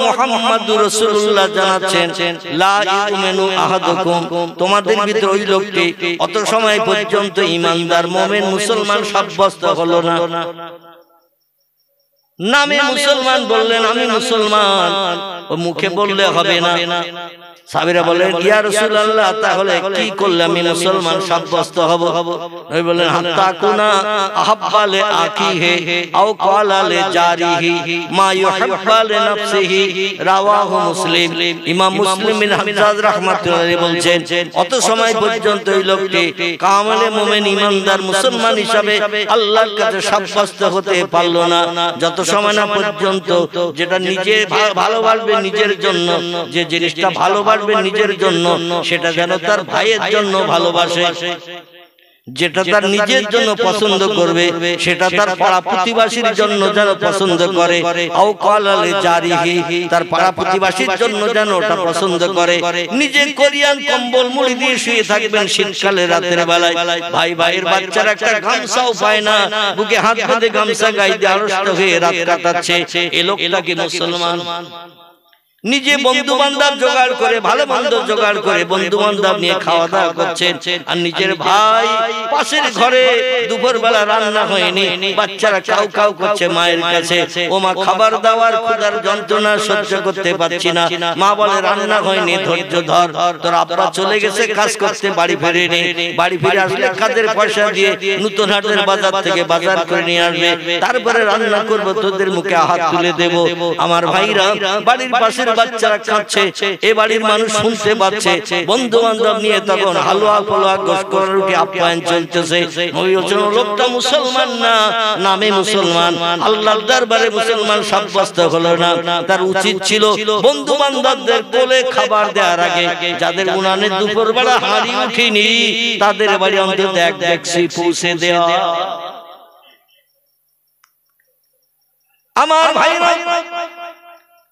মুহাম্মাদুর রাসূলুল্লাহ জানাচ্ছেন, লা ইউমিনু আহাদুকুম, তোমাদের ভিতরে ওই লোকটি অত সময় পর্যন্ত ঈমানদার মুমিন মুসলমান সাব্যস্ত হলো না। নামে মুসলমান বললেন আমি মুসলমান, ও মুখে বললে হবে না। সাহাবীরা বললেন, ইয়া রাসূলুল্লাহ, তাহলে কি করলে আমি মুসলমান সাব্যস্ত হব? নবী বললেন, হাত্তা কুনা আহাব্বা লি আকিহি আও ক্বালা লি জারিহি মা ইউহিব্বু লি নাফসিহি, রাওয়াহু মুসলিম। ইমাম মুসলিম বিন হাজ্জাজ রাহমাতুল্লাহ আলাইহি বলছেন, অত সময় পর্যন্ত এই লোকটি কামেলে মুমিন ঈমানদার মুসলমান হিসাবে আল্লাহর কাছে সাব্যস্ত হতে পারল না, যত সময় না পর্যন্ত যেটা নিজে ভালোবাসবে নিজের জন্য, যে জিনিসটা ভালোবাসবে নিজের জন্য সেটা যেন তার ভাইয়ের জন্য ভালোবাসে, যেটা তার নিজের জন্য পছন্দ করবে সেটা তার পাড়া প্রতিবেশীর জন্য যেন পছন্দ করে, আও ক্বালা লি জারিহি, তার পাড়া প্রতিবেশীর জন্য যেন ওটা পছন্দ করে। নিজে কোরিয়ান কম্বল মুড়ি দিয়ে শুয়ে থাকবেন শীতকালে রাতের বেলায়, ভাই ভাইয়ের বাচ্চারা একটা গামছাও পায় না, বুকে হাত বেঁধে গামছা গায়ে দিয়ে আড়ষ্ট হয়ে রাত কাটাচ্ছে, এ লোকটাকে মুসলমান। নিজে বন্ধু বান্ধব জোগাড় করে, ভালো বান্ধব জোগাড় করে বন্ধু বান্ধব নিয়ে খাওয়া দাওয়া করছেন, আর নিজের ভাই পাশের ঘরে দুপুর বেলা রান্না হয়নি, বাচ্চারা কাউ কাউ করছে মায়ের কাছে, ও মা খাবার দাওয়ার ক্ষুধার যন্ত্রণা সহ্য করতে পারছি না। মা বলে, রান্না হয়নি, ধৈর্য ধর, তোর আব্বা চলে গেছে কাজ করতে, বাড়ি ফেরেনি, বাড়ি ফিরে আসলে কাজের পয়সা দিয়ে নতুন হাটের বাজার থেকে বাজার করে নিয়ে আসবে, তারপরে রান্না করবো, তোদের মুখে হাত তুলে দেব। আমার ভাইরা, বাড়ির পাশের বাচ্চারা কাঁদছে, এ বাড়ির মানুষ শুনতে পাচ্ছে, বন্ধু বান্ধব নিয়ে তখন হালুয়া পোলোয়া গোশত করার আপ্যায়ন চলতেছে। লোকটা মুসলমান না, নামে মুসলমান, আল্লাহর দরবারে মুসলমান সাব্যস্ত হলো না। তার উচিত ছিল বন্ধু বান্ধবদের কোলে খাবার দেওয়ার আগে, যাদের উনানে দুপুর বেলা হাঁড়ি উঠিনি তাদের বাড়ি অন্তত এক ডেকচি পৌঁছে দেওয়া। আমার ভাইরা,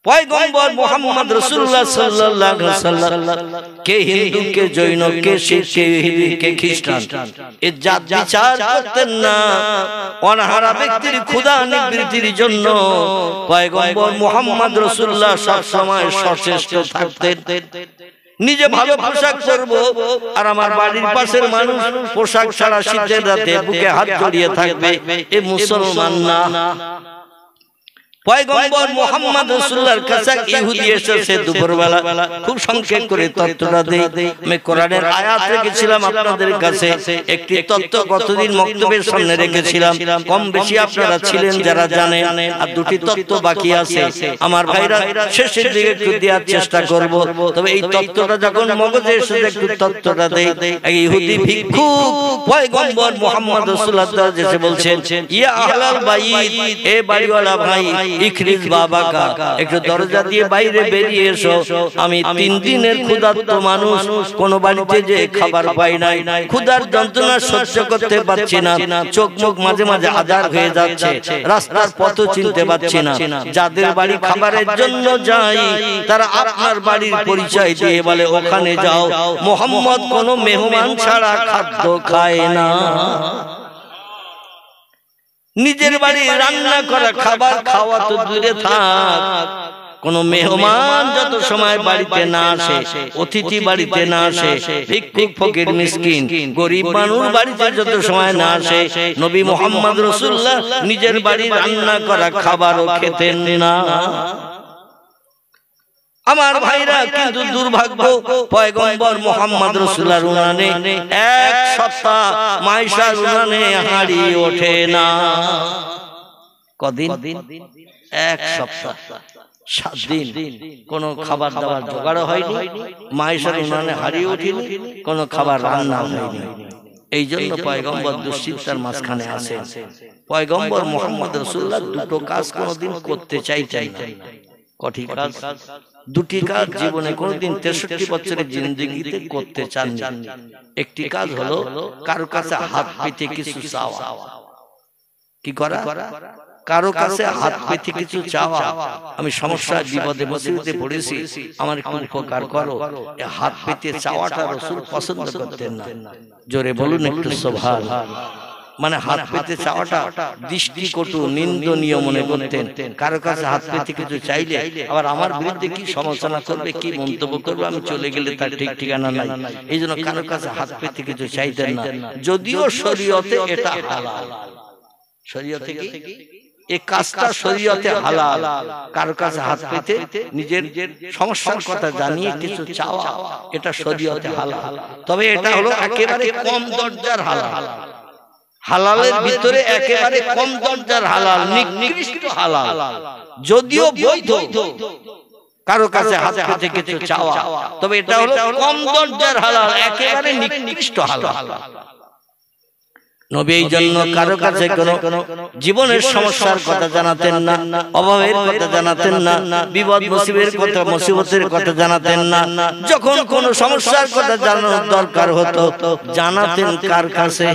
পয়গম্বর মুহাম্মদ রাসূলুল্লাহ সাল্লাল্লাহু আলাইহি ওয়াসাল্লাম কে হিন্দু, কে জৈন, কে শিখ, কে ইহুদি, কে খ্রিস্টান, এর জাত বিচার করতেন না। অনাহারা ব্যক্তির ক্ষুধা নিবৃত্তির জন্য পয়গম্বর মুহাম্মদ রাসূলুল্লাহ সব সময় সচেষ্ট থাকতেন। নিজে ভালো পোশাক পরবো আর আমার বাড়ির পাশের মানুষ পোশাক ছাড়া শীতের রাতে বুকে হাত জড়িয়ে থাকবে, এ মুসলমান না। পয়গম্বর মুহাম্মদ রাসূলুল্লাহর কাছে ইহুদি এসেছে দুপুরবেলা, খুব সংক্ষেপ করে তত্ত্বটা দেই। আমি কোরআনের আয়াত রেখেছিলাম আপনাদের কাছে, একটি তত্ত্ব গতদিন মক্তবের সামনে রেখেছিলাম, কম বেশি আপনারা ছিলেন যারা জানেন, আর দুটি তত্ত্ব বাকি আছে। আমার ভাইরা, শেষের দিকে একটু দেওয়ার চেষ্টা করব, তবে এই তত্ত্বটা যখন মগজে এসে একটু তত্ত্বটা দেই। ইহুদি ভিক্ষুক পয়গম্বর মুহাম্মদ রাসূলুল্লাহ এসে বলছেন, ইয়া আহলাল বাইত, এ বাড়িওয়ালা ভাই, ইখরিজ বাবাকা, একটু দরজা দিয়ে বাইরে বেরিয়ে এসো, আমি 3 দিনের ক্ষুধার্ত মানুষ, কোন বাড়িতে যে খাবার পাই নাই, ক্ষুধার যন্ত্রণা সহ্য করতে পারছি না, চোখ মুখ মাঝে মাঝে আজার হয়ে যাচ্ছে, রাস্তার পথ চিনতে পারছি না। যাদের বাড়ি খাবারের জন্য যাই তারা আপনার বাড়ির পরিচয় দিয়ে বলে ওখানে যাও, মুহাম্মদ কোন মেহমান ছাড়া খাদ্য খায় না। নিজের বাড়ি রান্না করা খাবার খাওয়া তো দূরে থাক, কোন মেহমান যত সময় বাড়িতে না আসে, অতিথি বাড়িতে না আসে, ভিক্ষুক ফকির মিসকিন গরিব মানুষ বাড়িতে যত সময় না আসে, নবী মুহাম্মদ রাসূলুল্লাহ নিজের বাড়ি রান্না করা খাবারও খেতেন না। আমার ভাইরা, কিন্তু দুর্ভাগ্য, পয়গম্বর মুহাম্মদ রাসূলুল্লাহর উনানে এক সপ্তাহ মাইশার উনানে হাঁড়ি ওঠে না। কদিন? এক সপ্তাহ, 7 দিন কোনো খাবার দাবার জোগাড় হয়নি, মাইশার উনানে হাঁড়ি ওঠেনি, কোনো খাবার রান্না হয়নি। এই জন্য পয়গম্বর দুশ্চিন্তার মাঝখানে আসেন। পয়গম্বর মুহাম্মদ রাসূলুল্লাহ দুটো কাজ কোনোদিন করতে চাইতেন না। কঠিন কাজ, দুটি কাজ জীবনে কোনদিন 63 বছরের জিন্দেগিতে করতে চাননি। একটি কাজ হলো কারো কাছে হাত পেতে কিছু চাওয়া। কি করা? কারো কাছে হাত পেতে কিছু চাওয়া। আমি সমস্যায় বিপদে মুসিবতে পড়েছি, আমার একটু উপকার করো, এই হাত পেতে চাওয়াটা রাসূল পছন্দ করতেন না। জোরে বলুন একটু সুবহানাল্লাহ। মানে হাত পেতে চাওয়াটা দৃষ্টিকটু নিন্দনীয় মনে করতেন। কারো কাছে হাত পেতে কিছু চাইলে আবার আমার বিরুদ্ধে কি সমালোচনা করবে, কি মন্তব্য করবে, আমি চলে গেলে তার ঠিক ঠিকানা নাই। এই জন্য কারো কাছে হাত পেতে কিছু চাইতেন না, যদিও শরীয়তে এটা হালাল। শরীয়তে কি এই কাজটা শরীয়তে হালাল, কারো কাছে হাত পেতে নিজের সমস্যার কথা জানিয়ে কিছু চাওয়া, এটা শরীয়তে হালাল। তবে এটা হলো একেবারে কম দরজার হালাল। হালালের ভিতরে একেবারে কম দরজার হালাল, নিকৃষ্ট হালাল, যদিও বৈধ কারো কাছে হাত পেতে কিছু চাওয়া, তবে এটা হলো কম দরজার হালাল, একেবারে নিকৃষ্ট হালাল। নবী এই জন্য কারো কাছে কোনো জীবনের সমস্যার কথা জানাতেন না, অভাবের কথা জানাতেন না, বিপদ মুসিবতের কথা জানাতেন না। যখন কোনো সমস্যার কথা জানানোর দরকার হতো জানাতেন কার কাছে?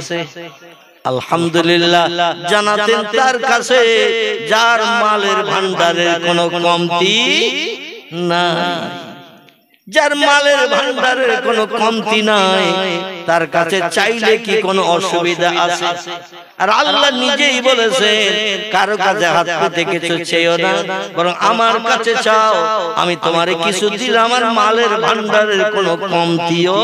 আলহামদুলিল্লাহ, জানাতেন তার কাছে যার মালের ভান্ডারের কোনো কমতি নাই, যার মালের ভান্ডারের কোনো কমতি নাই, তার কাছে চাইলে কি কোনো অসুবিধা আছে? আর আল্লাহ নিজেই বলেছেন কারো কাছে হাত পেতে কিছু চেয়েও না, বরং আমার কাছে চাও, আমি তোমারে কিছু দিলে আমার মালের ভান্ডারের কোনো কমতিও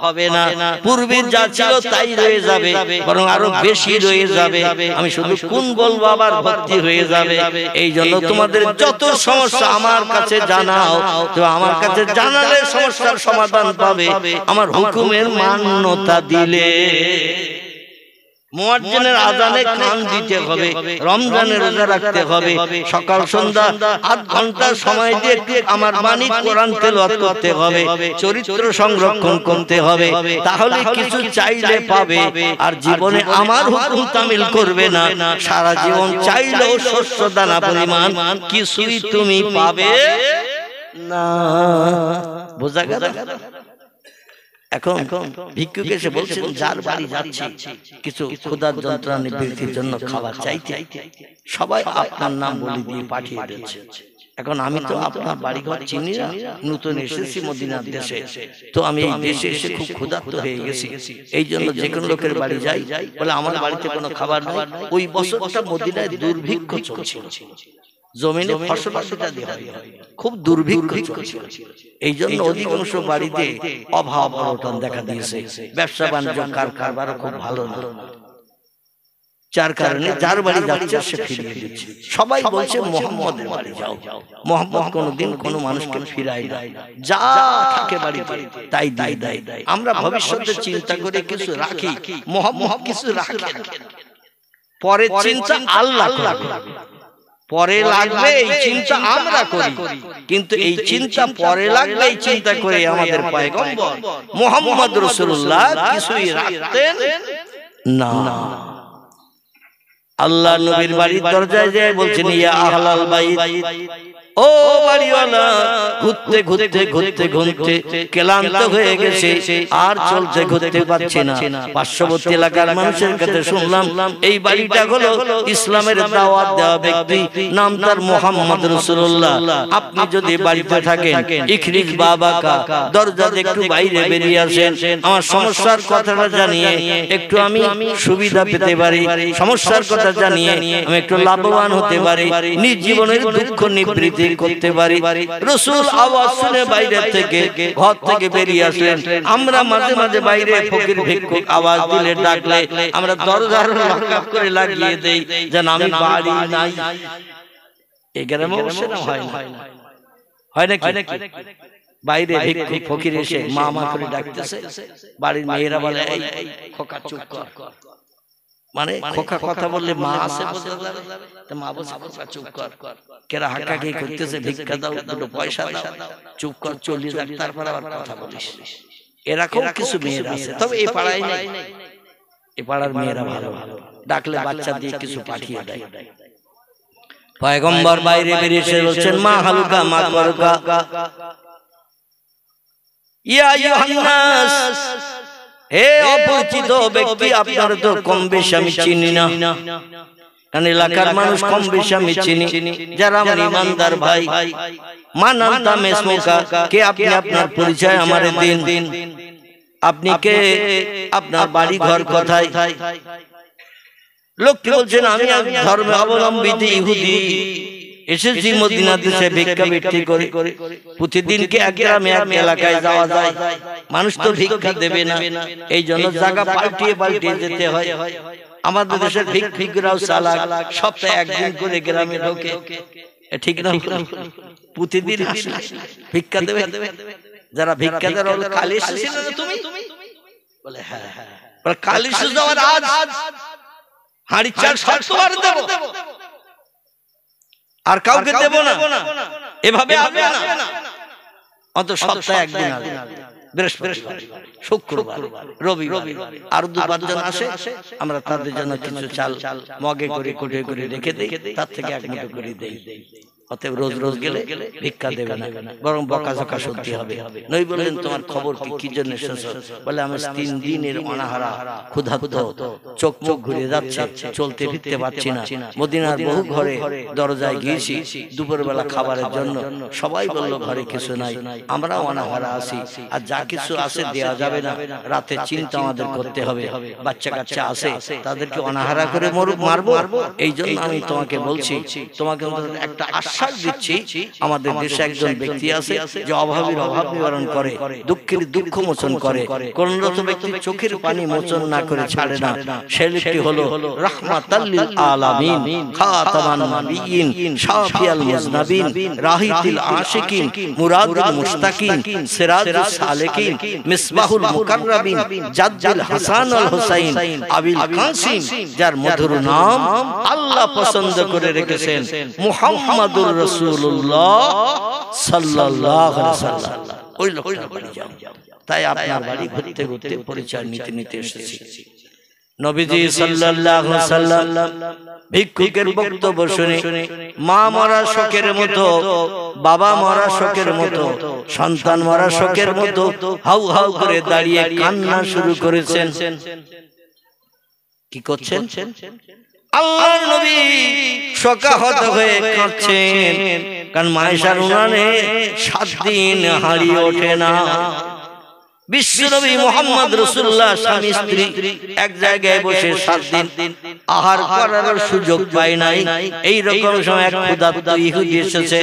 হবে না, পূর্বে যা ছিল তাই রয়ে যাবে, বরং আরো বেশি রয়ে যাবে। আমি শুধু কোন বলবো আবার ভর্তি হয়ে যাবে। এই জন্য তোমাদের যত সমস্যা আমার কাছে জানাও, তো আমার কাছে জানালে সমস্যার সমাধান পাবে আমার হুকুমের মান্যতা দিলে। মুয়াজ্জিনের আযানে কান দিতে হবে, রমজানের রোজা রাখতে হবে, সকাল সন্ধ্যা আধ ঘন্টা সময় দিয়ে একটু আমার বাণী কোরআন তেলাওয়াত করতে হবে, চরিত্র সংরক্ষণ করতে হবে, তাহলে কিছু চাইলে পাবে। আর জীবনে আমার হুকুম তামিল করবে না, সারা জীবন চাইলেও শস্য দানা পরিমাণ কিছুই তুমি পাবে না। বোঝা গেল? এখন ভিক্ষুক এসে বলছেন যার বাড়ি যাচ্ছি কিছু ক্ষুধার যন্ত্রণা নিবৃত্তির জন্য খাবার চাইতে, সবাই আপনার নাম বলে দিয়ে পাঠিয়ে দিচ্ছে। এখন আমি তো আপনার বাড়িঘর চিনি না, নতুন এসেছি মদিনার দেশে, তো আমি এই দেশে এসে খুব ক্ষুধার্ত হয়ে গেছি, এই জন্য যে কোনো লোকের বাড়ি যাই, বলে আমার বাড়িতে কোনো খাবার নেই। ওই বছরটা মদিনায় দুর্ভিক্ষ চলছিল, জমিনে ফসল খুব দুর্ভিক্ষ চলছিল, এই জন্য অধিকাংশ বাড়িতে অভাব অনটন দেখা দিয়েছে, ব্যবসা বাণিজ্য কারবার খুব ভালো না, যার কারণে যার বাড়ি যাচ্ছে সে ফিরিয়ে দিচ্ছে। সবাই বলছে মুহাম্মদের বাড়ি যাও, মুহাম্মদ কোনোদিন কোনো মানুষকে ফিরায় না, যা থাকে বাড়িতে তাই দেয়। আমরা ভবিষ্যতে চিন্তা করে কিছু রাখি, মুহাম্মদ কিছু রাখে না, পরে চিন্তা আল্লাহ করে, পরে লাগবে এই চিন্তা আমরা করি, কিন্তু এই চিন্তা পরে লাগবে এই চিন্তা করে আমাদের পয়গম্বর মুহাম্মদ রাসূলুল্লাহ কিছুই রাখতেন না। আল্লাহ নবীর বাড়ির দরজায় যায় বলছেন ইয়া আহলাল বাইত, ও বাড়িওয়ালা, ঘুরতে ঘুরতে ঘুরতে ঘুরতে ক্লান্ত হয়ে গেছে, আর চলতে ঘুরতে পারছে না। পার্শ্ববর্তী এলাকার মানুষের কাছে শুনলাম এই বাড়িটা হলো ইসলামের দাওয়াত দেওয়া ব্যক্তি, নাম তার মুহাম্মদ রাসূলুল্লাহ। আপনি যদি বাড়িতে থাকেন ইখরিজ বাবাকা, দরজা দিয়ে একটু বাইরে বেরিয়ে আসেন, আমার সমস্যার কথাটা জানিয়ে একটু আমি সুবিধা পেতে পারি, সমস্যার কথা জানিয়ে আমি একটু লাভবান হতে পারি, নিজ জীবনের দুঃখ নিবৃত্তি করতে পারি। রাসূল আওয়াজ শুনে বাইরে থেকে ঘর থেকে বেরিয়ে আসলেন। আমরা মাঝে মাঝে বাইরে ফকির ভিক্ষুক আওয়াজ দিলে ডাকলে আমরা দরজার লক করে লাগিয়ে দেই যেন আমি বাড়ি নাই। এই গ্রামে অবশ্যই হয় নাকি? বাইরে ভিক্ষুক ফকির এসে মা মা করে ডাকতেছে, বাড়ির মেয়েরা বলে এই খোকা চুপ কর, মানে খোকা কথা বললে মা আছে, মা বলছে খোকা চুপ কর, কেরা হাঁকাকি করতেছে, ভিক্ষা দাও, দুটো পয়সা দাও, চুপ কর, চলে যাক, তারপর আবার কথা বলিস। এরকম কিছু মেয়েরা আছে, তবে এই পাড়ায় নেই, এই পাড়ার মেয়েরা ভালো, ডাকলে বাচ্চা দিয়ে কিছু পাঠিয়ে দেয়। পয়গম্বর বাইরে বেরিয়ে এসে বলছেন মা হালুকা মা করুকা, ইয়া আইয়ুহান নাস, হে অপরিচিত ব্যক্তি, আপনার তো কম বেশি আমি চিনি না, কারণ এলাকার মানুষ কম বেশি আমি চিনি, যারা আমার ইমানদার ভাই, মান আনতা মেসমুকা, কে আপনি, আপনার পরিচয় আমারে দিন, আপনি কে, আপনার বাড়ি ঘর কোথায়? লোকটি বলছেন আমি ধর্মে অবলম্বিত ইহুদি, এসেছি মদিনা দেশে ভিক্ষা বৃত্তি করে। প্রতিদিন কি এক গ্রামে এক এলাকায় যাওয়া যায়? মানুষ তো ভিক্ষা দেবে না, এই জন্য জায়গা পাল্টিয়ে পাল্টিয়ে যেতে হয়। আমাদের দেশের ভিক্ষুকরাও চালাক, সপ্তাহে একদিন করে গ্রামে ঢোকে, ঠিক না? প্রতিদিন ভিক্ষা দেবে। যারা ভিক্ষা দেওয়ার হলো কাল এসেছিল না তুমি? বলে হ্যাঁ। কাল এসে যাওয়ার আজ হাঁড়ি চাল সব তোমার দেব, আর কাউকে দেব না, এভাবে হবে না। অত সপ্তাহে একদিন আসবে, বৃহস্পতিবার, শুক্রবার, রবিবার, আর 2-5 জন আসে, আমরা তাদের জন্য কিছু চাল মগে করে কোটে করে রেখে দিই, তার থেকে এক মুঠো করে দেই। অতএব রোজ রোজ গেলে ভিক্ষা দেবে না, বরং বকাঝকা শুনতে হবে। নবী বললেন তোমার খবর কি, কি জন্য এসেছো? বলে আমি 3 দিনের অনাহারা, ক্ষুধার্ত, চোখ মুখ ঘুরে যাচ্ছে, চলতে ফিরতে পারছি না। মদিনার বহু ঘরে দরজায় গিয়েছি দুপুরবেলা খাবারের জন্য, সবাই বলল ঘরে কিছু নাই, আমরাও অনাহারা আছি, আর যা কিছু আছে দেওয়া যাবে না, রাতে চিন্তা আমাদের করতে হবে। বাচ্চা কাচ্চা আছে, তাদেরকে অনাহারা করে মারবো? এই জন্য আমি তোমাকে বলছি, তোমাকে একটা আশ্বাস দিচ্ছি, আমাদের দেশে একজন ব্যক্তি আছে যে অভাবীর অভাব নিবারণ করে, দুঃখের দুঃখ মোচন করে, কোনরত ব্যক্তি চোখের পানি মোচন না করে ছাড়ে না। সে ব্যক্তি হলো রাহমাতাল লিল আলামিন, খাতামান নবিয়্যিন, শাফিয়াল মুজনাবিন, রাহিতুল আশিকিন, মুরাদুল মুশতাকিন, সিরাজুস সালিকিন, মিসবাহুল মুকাররাবিন, জাদ্দুল হাসান আল হুসাইন, আবিল কাসিম, যার মধুর নাম আল্লাহ পছন্দ করে রেখেছেন মুহাম্মাদুর রাসূলুল্লাহ সাল্লাল্লাহু আলাইহি ওয়াসাল্লাম। ওই লোকটার বাড়ি যাও। তাই আপনার বাড়ি ঘুরতে ঘুরতে পরিচয় নিতে নিতে এসেছি। নবীজি সাল্লাল্লাহু আলাইহি ওয়াসাল্লাম ভিক্ষুকের বক্তব্য শুনে মা মরা শোকের মতো, বাবা মরা শোকের মতো, সন্তান মরা শোকের মতো হাউ হাউ করে দাঁড়িয়ে কান্না শুরু করেছেন। কি করছেন? আল্লাহর নবী শোকাহত হয়ে কাঁদছেন, কারণ মায়েশার উনানে 7 দিন হাঁড়ি ওঠে না। বিশ্বনবী মুহাম্মদ রাসূলুল্লাহ স্বামী স্ত্রী এক জায়গায় বসে 7 দিন আহার করার সুযোগ পায় নাই। এই রকম সময় এক ক্ষুধার্ত ইহুদি এসেছে,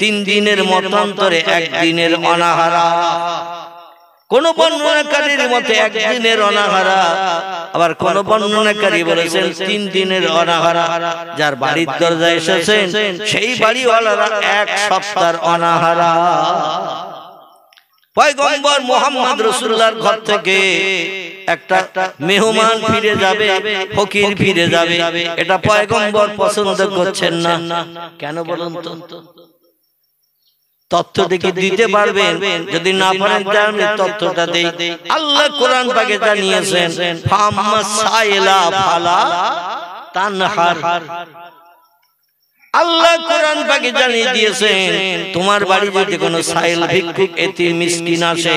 3 দিনের মতান্তরে 1 দিনের অনাহারা। কোন বর্ণনাকারীর মতে 1 দিনের অনাহারা, আবার কোন বর্ণনাকারী বলেছেন 3 দিনের অনাহারা। যার বাড়ির দরজায় এসেছেন সেই বাড়িওয়ালারা 1 সপ্তাহের অনাহারা। পয়গম্বর মুহাম্মদ রাসূলুল্লাহর ঘর থেকে একটা মেহমান ফিরে যাবে, ফকির ফিরে যাবে, এটা পয়গম্বর পছন্দ করছেন না। কেন বলুন তো? তথ্য দেখে দিতে পারবেন, যদি না পারেন তাহলে তথ্যটা দেই। আল্লাহ কোরআন পাকে জানিয়েছেন ফাম্মা সাইলা ফালা তানহার। আল্লাহ কোরআন পাকে জানিয়ে দিয়েছেন তোমার বাড়ি যদি কোনো সাইল ভিক্ষুক এতিম মিসকিন আসে,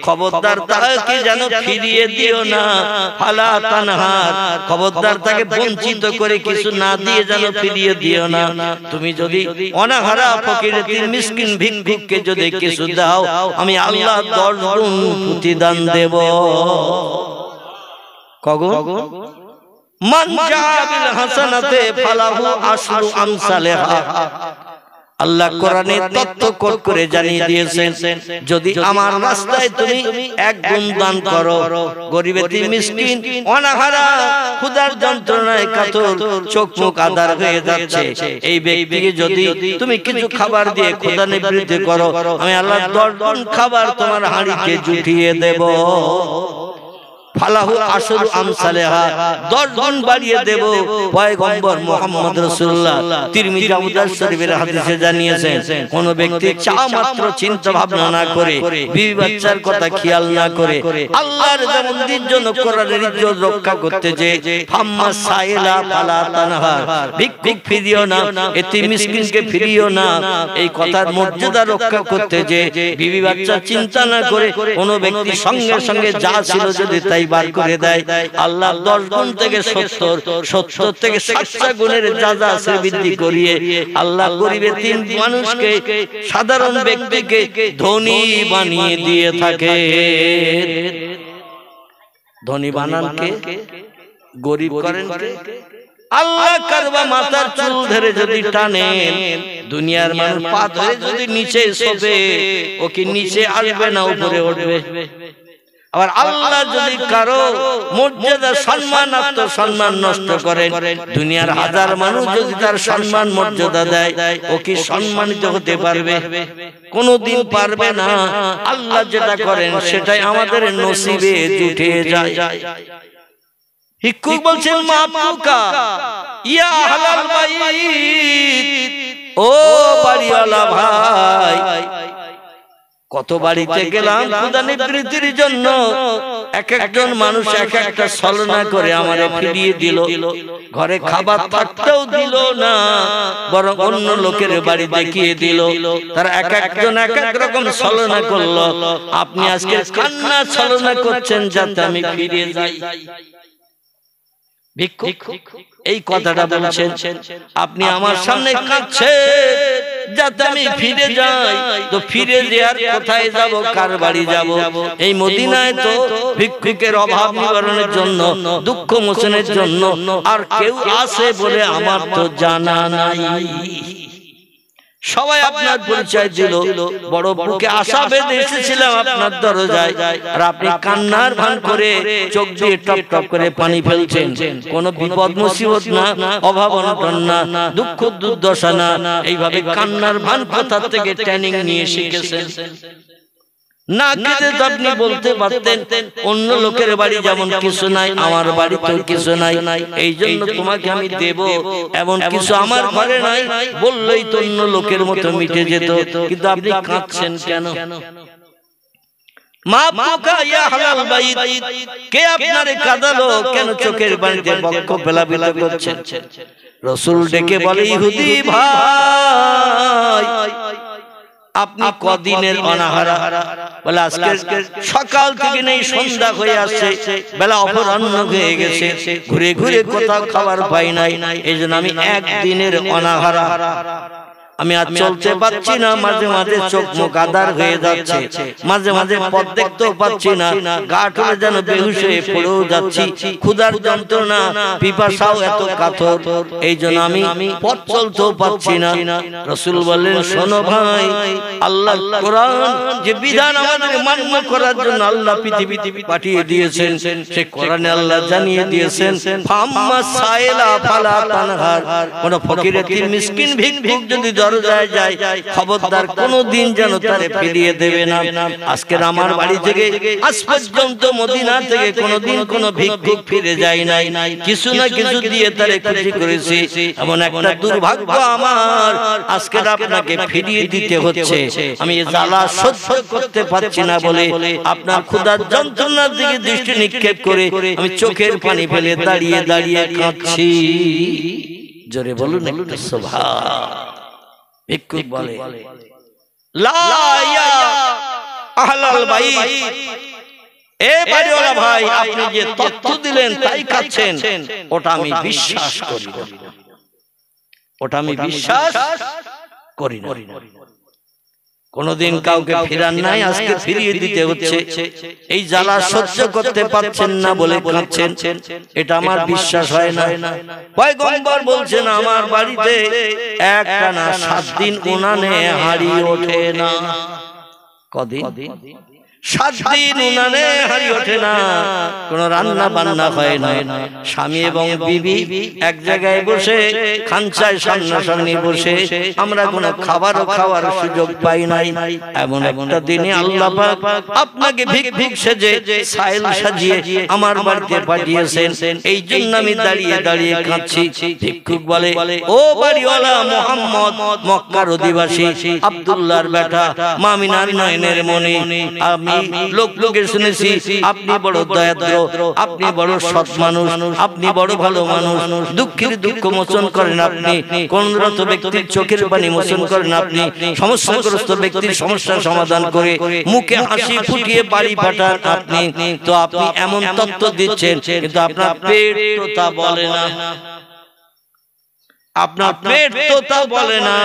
খবরদার তাকে যেন ফিরিয়ে দিও না। ফালা তানহার, খবরদার তাকে বঞ্চিত করে কিছু না দিয়ে যেন ফিরিয়ে দিও না। তুমি যদি অনাহারা ফকির এতিম মিসকিন ভিক্ষুককে যদি কিছু দাও, আমি আল্লাহ 10 গুণ প্রতিদান দেব। কগো মান জাবিল হাসানাতে ফালাহু আশরু আমসালিহা। আল্লাহ কোরআনে তথ্য কোট করে জানিয়ে দিয়েছেন, যদি আমার রাস্তায় তুমি 1 গুণ দান করো, গরীব এতিম মিসকিন অনাহারা ক্ষুধার যন্ত্রণায় কাতর, চোখ মুখ আধার হয়ে যাচ্ছে, এই ব্যক্তিকে যদি তুমি কিছু খাবার দিয়ে ক্ষুধা নিবৃত্তি করো, আমি আল্লাহ 10 গুণ খাবার তোমার হাঁড়িতে জুটিয়ে দেব। ফালাহু আশরু আমসালিহা, 10 গুণ বাড়িয়ে দেব। পয়গম্বর মুহাম্মদ রাসূলুল্লাহ তিরমিজি আবু দাউদ শরীফের হাদিসে জানিয়েছেন, কোন ব্যক্তি চা মাত্র চিন্তা ভাবনা না করে, বিবি বাচ্চার কথা খেয়াল না করে, আল্লাহর জমিনের জন্য কোরআনের ইজ্জত রক্ষা করতে যে ফাম্মা সাইলা ফালা তানহার, ভিক্ষুক ফিরিও না, এতিম মিসকিনকে ফিরিও না, এই কথার মর্যাদা রক্ষা করতে যে বিবি বাচ্চা চিন্তা না করে কোন ব্যক্তি সঙ্গে সঙ্গে যা ছিল যদি তাই বার করে দেয়, আল্লাহ 10 গুণ থেকে 70 থেকে 60 গুণের যাজা আছে বৃদ্ধি করিয়ে আল্লাহ গরীব এতিম মানুষকে, সাধারণ ব্যক্তিকে ধনী বানিয়ে দিয়ে থাকে। ধনী বানান কে? গরীব করেন কে? আল্লাহ কারবা মাথার চুল ধরে যদি টানেন, দুনিয়ার মানুষ পা ধরে যদি নিচে শোবে, ও কি নিচে আসবে না উপরে উঠবে? আবার আল্লাহ যদি কারো মর্যাদা সম্মান আত্মসম্মান নষ্ট করেন, দুনিয়ার হাজার মানুষ যদি তার সম্মান মর্যাদা দেয়, ও কি সম্মানিত হতে পারবে? কোনদিন পারবে না। আল্লাহ যেটা করেন সেটাই আমাদের নসিবে জুটে যায়। ভিক্ষুক বলছেন মা পুকা ইয়া আহলাল বাইত, ও বাড়িওয়ালা ভাই, কত বাড়িতে গেলাম খোদা নিবৃত্তির জন্য, এক একজন মানুষ এক একটা ছলনা করে আমারে ফিরিয়ে দিল, ঘরে খাবার থাকতেও দিল না, বরং অন্য লোকের বাড়ি দেখিয়ে দিল। তারা এক একজন এক এক রকম ছলনা করলো। আপনি আজকে কান্না ছলনা করছেন যাতে আমি ফিরে যাই। ভিক্ষুক এই কথাটা বলছেন, আপনি আমার সামনে কাঁদছেন যাতে আমি ফিরে যাই। তো ফিরে যাওয়ার কোথায় যাব, কার বাড়ি যাব? এই মদিনায় তো ভিক্ষুকের অভাব নিবারণের জন্য, দুঃখ মোচনের জন্য আর কেউ আসে বলে আমার তো জানা নাই। সবাই আপনার পরিচয় দিল, বড় বুকে আশা বেঁধে এসেছিলাম আপনার দরজায়, আর আপনি কান্নার ভান করে চোখ দিয়ে টপ টপ করে পানি ফেলছেন। কোন বিপদ মুসিবত না, অভাব অনটন না, দুঃখ দুর্দশা না, এইভাবে কান্নার ভান কোথা থেকে ট্রেনিং নিয়ে শিখেছেন? না কেঁদে তো আপনি বলতে পারতেন অন্য লোকের বাড়ি যেমন কিছু নাই, আমার বাড়িতেও কিছু নাই, এই জন্য তোমাকে আমি দেব, এমন কিছু আমার ঘরে নাই, বললেই তো অন্য লোকের মতো মিটে যেত। কিন্তু আপনি কাঁদছেন কেন? মা পুকা ইয়া আহলাল বাইত, কে আপনারে কাঁদালো? কেন চোখের পানিতে বক্ষ পেলাপিলা করছেন? রাসূল ডেকে বলে, ইহুদি ভাই, আপনি কদিনের অনাহারা? বলে আজকে সকাল থেকে নেই, সন্ধ্যা হয়ে আসছে, বেলা অপরাহ্ন হয়ে গেছে, ঘুরে ঘুরে কোথাও খাবার পাই নাই, এই জন্য আমি একদিনের অনাহারা। আমি আর চলতে পারছি না, মাঝে মাঝে চোখ মুখ আধার হয়ে যাচ্ছে, মাঝে মাঝে পথ দেখতেও পাচ্ছি না, গা টলে যেন বেহুশ হয়ে পড়েও যাচ্ছি, ক্ষুধার যন্ত্রণা, পিপাসাও এত কাতর, এই জন্য আমি পথ চলতেও পারছি না। রাসূল বললেন, শোনো ভাই, আল্লাহ কোরআন যে বিধান আমাদের মান্য করার জন্য আল্লাহ পৃথিবীতে পাঠিয়ে দিয়েছেন, সেই কোরআনে আল্লাহ জানিয়ে দিয়েছেন, ফাম্মা সাইলা ফালা তানহার, কোন ফকির এতিম মিসকিন ভিক্ষুক যদি দরজায় যায়, খবরদার কোনদিন যেন তারে ফিরিয়ে দেবে না। আজকের আমার বাড়ি থেকে আজ পর্যন্ত মদিনা থেকে কোনদিন কোন ভিক্ষুক ফিরে যায় নাই, কিছু না কিছু দিয়ে তারে খুশি করেছি। এমন একটা দুর্ভাগ্য আমার, আজকের আপনাকে ফিরিয়ে দিতে হচ্ছে। আমি এই জ্বালা সহ্য করতে পারছি না বলে আপনার ক্ষুধার যন্ত্রণার দিকে দৃষ্টি নিক্ষেপ করে আমি চোখের পানি ফেলে দাঁড়িয়ে দাঁড়িয়ে কাঁদছি। জোরে বলুন একটু সুবহান। ভিক্ষুক বলে, লা ইয়া আহলাল বাইত, এ বাড়িওয়ালা ভাই, আপনি যে তথ্য দিলেন তাই কাঁদছেন, ওটা আমি বিশ্বাস করি না, ওটা আমি বিশ্বাস করি না। কোনদিন কাউকে ফিরান নাই, আজকে ফিরিয়ে দিতে হচ্ছে। এই জ্বালা সহ্য করতে পারছেন না বলে কাঁদছেন, এটা আমার বিশ্বাস হয় না। পয়গম্বর বলছেন, আমার বাড়িতে একটানা 7 দিন উনানে হাঁড়ি ওঠে না। কদিন? 7 দিন উনানে হাঁড়ি ওঠে না, কোন রান্না বান্না হয় না। স্বামী এবং বিবি এক জায়গায় বসে খাঞ্চায় সামনাসামনি বসে আমরা কোন খাবারও খাওয়ার সুযোগ পাই নাই। এমন একটা দিনে আল্লাহ পাক আপনাকে ভিক্ষুক সেজে সাইল সাজিয়ে আমার বাড়িতে পাঠিয়েছেন, এই জন্য আমি দাঁড়িয়ে দাঁড়িয়ে কাঁদছি। ভিক্ষুক বলে, ও বাড়িওয়ালা মুহাম্মদ, মক্কার অধিবাসী, আব্দুল্লাহর বেটা, মামিনার নয়নের মনি, আমি লোকে শুনেছি আপনি বড় দয়াদ্র, আপনি বড় সৎ মানুষ, আপনি বড় ভালো মানুষ, দুঃখের দুঃখ মোচন করেন আপনি, কোনরত ব্যক্তির চোখের পানি মোচন করেন আপনি, সমস্যাগ্রস্ত ব্যক্তির সমস্যার সমাধান করে মুখে হাসি ফুটিয়ে বাড়ি পাঠান আপনি। তো আপনি এমন তত্ত্ব দিচ্ছেন, কিন্তু আপনার পেট তো তা বলে না। আপনার পেট তো তা বলে না,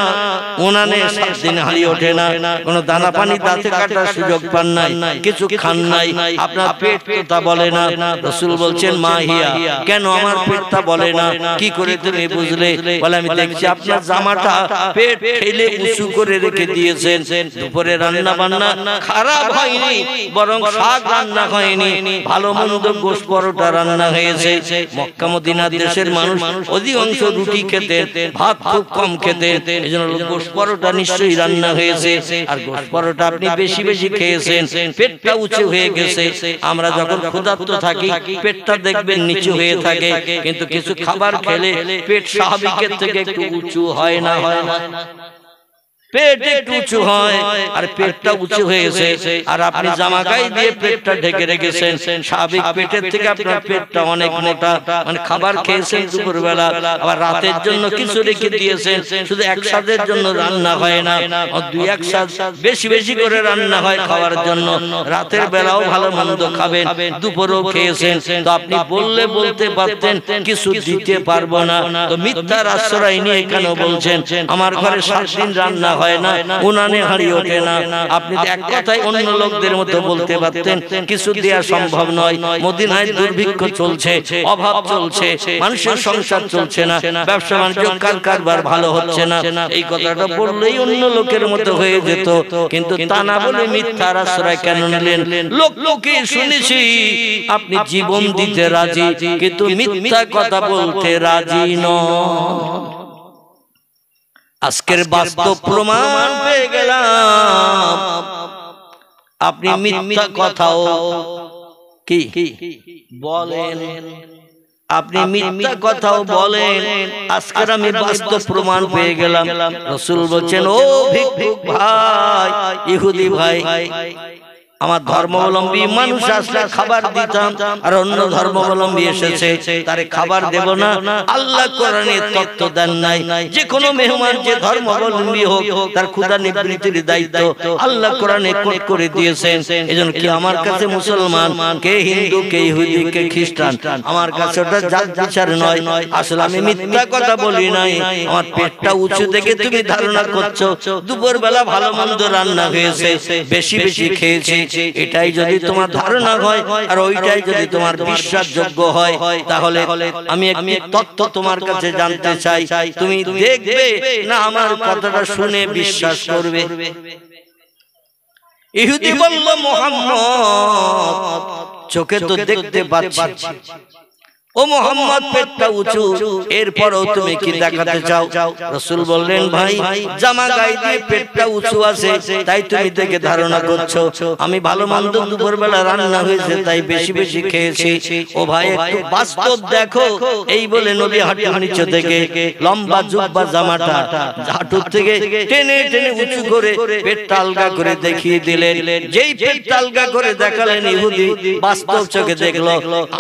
উনানে 7 দিন হাঁড়ি ওঠে না, কোনো দানা পানি দাঁতে কাটার সুযোগ পান নাই, কিছু খান নাই, আপনার পেট তো তা বলে না। রাসূল বলছেন মা হিয়া, কেন আমার পেট তা বলে না? কি করে তুমি বুঝলে? বলে আমি দেখছি আপনার জামাটা পেট ঠেলে উঁচু করে রেখে দিয়েছেন। দুপুরে রান্না বান্না খারাপ হয়নি, বরং শাক রান্না হয়নি, ভালো মন্দ গোশত পরোটা রান্না হয়েছে। মক্কা মদিনার দেশের মানুষ অধিকাংশ রুটি খেতেন, ভাত খুব কম খেতেন, এজন্য গোশত পরোটা নিশ্চয়ই রান্না হয়েছে। আর গোশত পরোটা আপনি বেশি বেশি খেয়েছেন, পেটটা উঁচু হয়ে গেছে। আমরা যখন ক্ষুধার্ত থাকি পেটটা দেখবেন নিচু হয়ে থাকে, কিন্তু কিছু খাবার খেলে পেট স্বাভাবিকের থেকে একটু উঁচু হয় না? হয় না? পেট একটু উঁচু হয়, আর পেটটা উঁচু হয়েছে, আর আপনি জামা গায়ে দিয়ে পেটটা ঢেকে রেখেছেন। স্বাভাবিক পেটের থেকে আপনার পেটটা অনেক মোটা, মানে খাবার খেয়েছেন দুপুরবেলা, আবার রাতের জন্য কিছু রেখে দিয়েছেন, শুধু এক সাজের জন্য রান্না হয় না, 2-1 সাজ বেশি বেশি করে রান্না হয় খাওয়ার জন্য। রাতের বেলাও ভালো মন্দ খাবেন, দুপুরেও খেয়েছেন, তো আপনি বললে বলতে পারতেন কিছু দিতে পারবো না, তো মিথ্যার আশ্রয় নিয়ে কেন বলছেন আমার ঘরে 7 দিন রান্না হয় না, উনানে হাঁড়ি ওঠে না? আপনি এক কথায় অন্য লোকদের মতো বলতে পারতেন কিছু দেয়া সম্ভব নয়, মদিনায় দুর্ভিক্ষ চলছে, অভাব চলছে, মানুষের সংসার চলছে না, ব্যবসা বাণিজ্য কারবার ভালো হচ্ছে না, এই কথাটা বললেই অন্য লোকের মতো হয়ে যেত। কিন্তু তা না বলে মিথ্যার আশ্রয় কেন নিলেন? লোকে শুনেছি আপনি জীবন দিতে রাজি, কিন্তু মিথ্যা কথা বলতে রাজি নন। আজকের বাস্তব প্রমাণ পেয়ে গেলাম, আপনি মিথ্যা কথাও কি বলেন, আপনি মিথ্যা কথাও বলেন। আজকের আমি বাস্তব প্রমাণ পেয়ে গেলাম। রাসূল বলছেন ও ভিক্ষুক ভাই, ইহুদি ভাই, আমার ধর্মাবলম্বী মানুষ আসলে খাবার দিতাম, আর অন্য ধর্মাবলম্বী এসেছে তারে খাবার দেব না। আল্লাহ কোরআনে তত্ত্ব দেন নাই যে কোনো মেহমান যে ধর্মাবলম্বী হোক তার ক্ষুধা নিবৃত্তির দায়িত্ব আল্লাহ কোরআনে কোট করে দিয়েছেন। এজন্য কি আমার কাছে মুসলমান, কে হিন্দু, কে ইহুদি, কে খ্রিস্টান, আমার কাছে ওটা জাত বিচার নয়। আসলে আমি মিথ্যা কথা বলি নাই, আমার পেটটা উঁচু দেখে তুমি ধারণা করছো দুপুর বেলা ভালো মন্দ রান্না হয়েছে, বেশি বেশি খেয়েছি, এটাই যদি তোমার ধারণা হয় আর ওইটাই যদি তোমার বিশ্বাসযোগ্য হয়, তাহলে আমি একটি তথ্য তোমার কাছে জানতে চাই, তুমি দেখবে না আমার কথাটা শুনে বিশ্বাস করবে? ইহুদি বলল মুহাম্মদ চোখে তো দেখতে পাচ্ছি, ও মুহাম্মদ পেটটা উঁচু, এরপরও তুমি কি দেখাতে চাও? রাসূল বললেন ভাই জামা গায়ে দিয়ে পেটটা উঁচু আছে তাই তুমি দেখে ধারণা করছো আমি ভালো মন্দ দুপুরবেলা রান্না হয়েছে তাই বেশি বেশি খেয়েছি। ও ভাই একটু বাস্তব দেখো। এই বলে নবী হাঁটু নিচে থেকে লম্বা জুব্বা জামাটা হাঁটুর থেকে টেনে টেনে উঁচু করে পেটটা আলগা করে দেখিয়ে দিলেন। যেই পেটটা আলগা করে দেখালেন ইহুদি বাস্তব চোখে দেখলো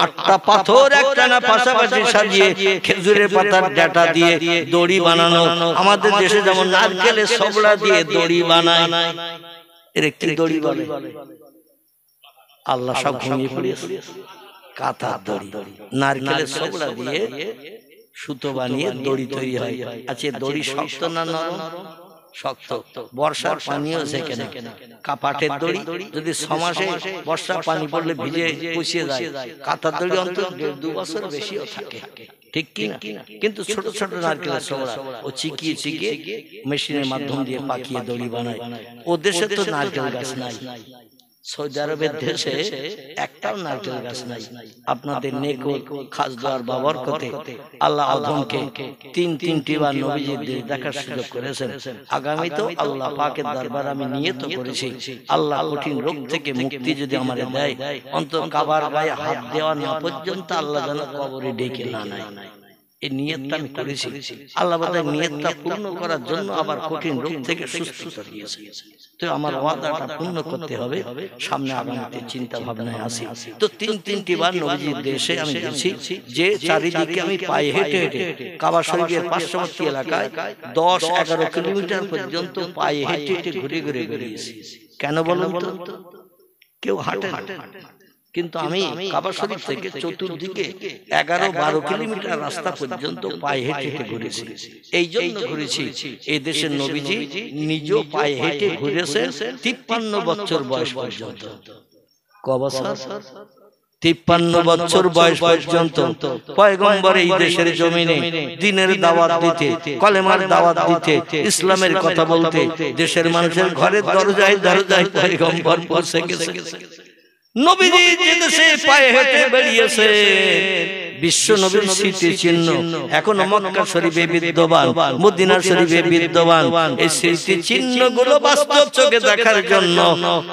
8টা পাথর একটা না পাশাপাশি সাজিয়ে খেজুরের পাতার ডাটা দিয়ে দড়ি বানানো। আমাদের দেশে যেমন নারকেলের সবড়া দিয়ে দড়ি বানায়, এর একটি দড়ি বলে, আল্লাহ সব ঘুমিয়ে পড়েছে, কাঁথার দড়ি, নারকেলের সবড়া দিয়ে সুতো বানিয়ে দড়ি তৈরি হয়। আচ্ছা দড়ি শক্ত না নরম? শক্ত। বর্ষার পানিও সেখানে কাপাটের দড়ি যদি 6 মাসে বর্ষার পানি পড়লে ভিজে পুষিয়ে যায়, কাঁথার দড়ি অন্তত 1-2 বছর বেশিও থাকে, ঠিক কি না? কিন্তু ছোট ছোট নারকেলের ছোবড়া ও চিকিয়ে চিকিয়ে মেশিনের মাধ্যম দিয়ে পাকিয়ে দড়ি বানায়। ও দেশে তো নারকেল গাছ নাই, সৌদি আরবের দেশে একটাও নারকেল গাছ নাই। আপনাদের নেক খাসদার বাবরকতে আল্লাহ আদমকে 3-3টি বার নবীজির দেখার সুযোগ করেছেন। আগামী তো আল্লাহ পাকের দরবার আমি নিয়ত করেছি, আল্লাহ কঠিন রোগ থেকে মুক্তি যদি আমারে দেয়, অন্তত কাবার গায়ে হাত দেওয়া না পর্যন্ত আল্লাহ যেন কবরে ডেকে না নেয়, এই নিয়তটা আমি করেছি। আল্লাহ বাদায় নিয়তটা পূর্ণ করার জন্য আবার কঠিন রোগ থেকে সুস্থ করিয়েছে। তো আমার ওয়াদাটা পূর্ণ করতে হবে, সামনে আগামীতে চিন্তা ভাবনায় আসি। তো 3-3টি বার নবীজির দেশে আমি গেছি, যে চারিদিকে আমি পায়ে হেঁটে হেঁটে কাবা শরীফের পার্শ্ববর্তী এলাকায় 10-11 কিলোমিটার পর্যন্ত পায়ে হেঁটে হেঁটে ঘুরে ঘুরে বেরিয়েছি। কেন বলুন তো? কেউ হাঁটে না, কিন্তু আমি কাবা শরীফ থেকে চতুর্দিকে 11-12 কিলোমিটার রাস্তা পর্যন্ত পায়ে হেঁটে হেঁটে ঘুরেছি। এই জন্য ঘুরেছি, এই দেশের নবীজি নিজেও পায়ে হেঁটে ঘুরেছেন 53 বছর বয়স পর্যন্ত। ক বছর? 53 বছর বয়স পর্যন্ত পয়গম্বর এই দেশের জমিনে দ্বীনের দাওয়াত দিতে, কলেমার দাওয়াত দিতে, ইসলামের কথা বলতে দেশের মানুষের ঘরের দরজায় দরজায় পয়গম্বর পৌঁছে গেছে। নবীজি যে দেশে পায়ে হেঁটে বেরিয়েছে, বিশ্ব নবীর স্মৃতি চিহ্ন এখন মক্কা শরীফে বিদ্যমান, মদিনা শরীফে বিদ্যমান। এই স্মৃতি চিহ্নগুলো বাস্তব চোখে দেখার জন্য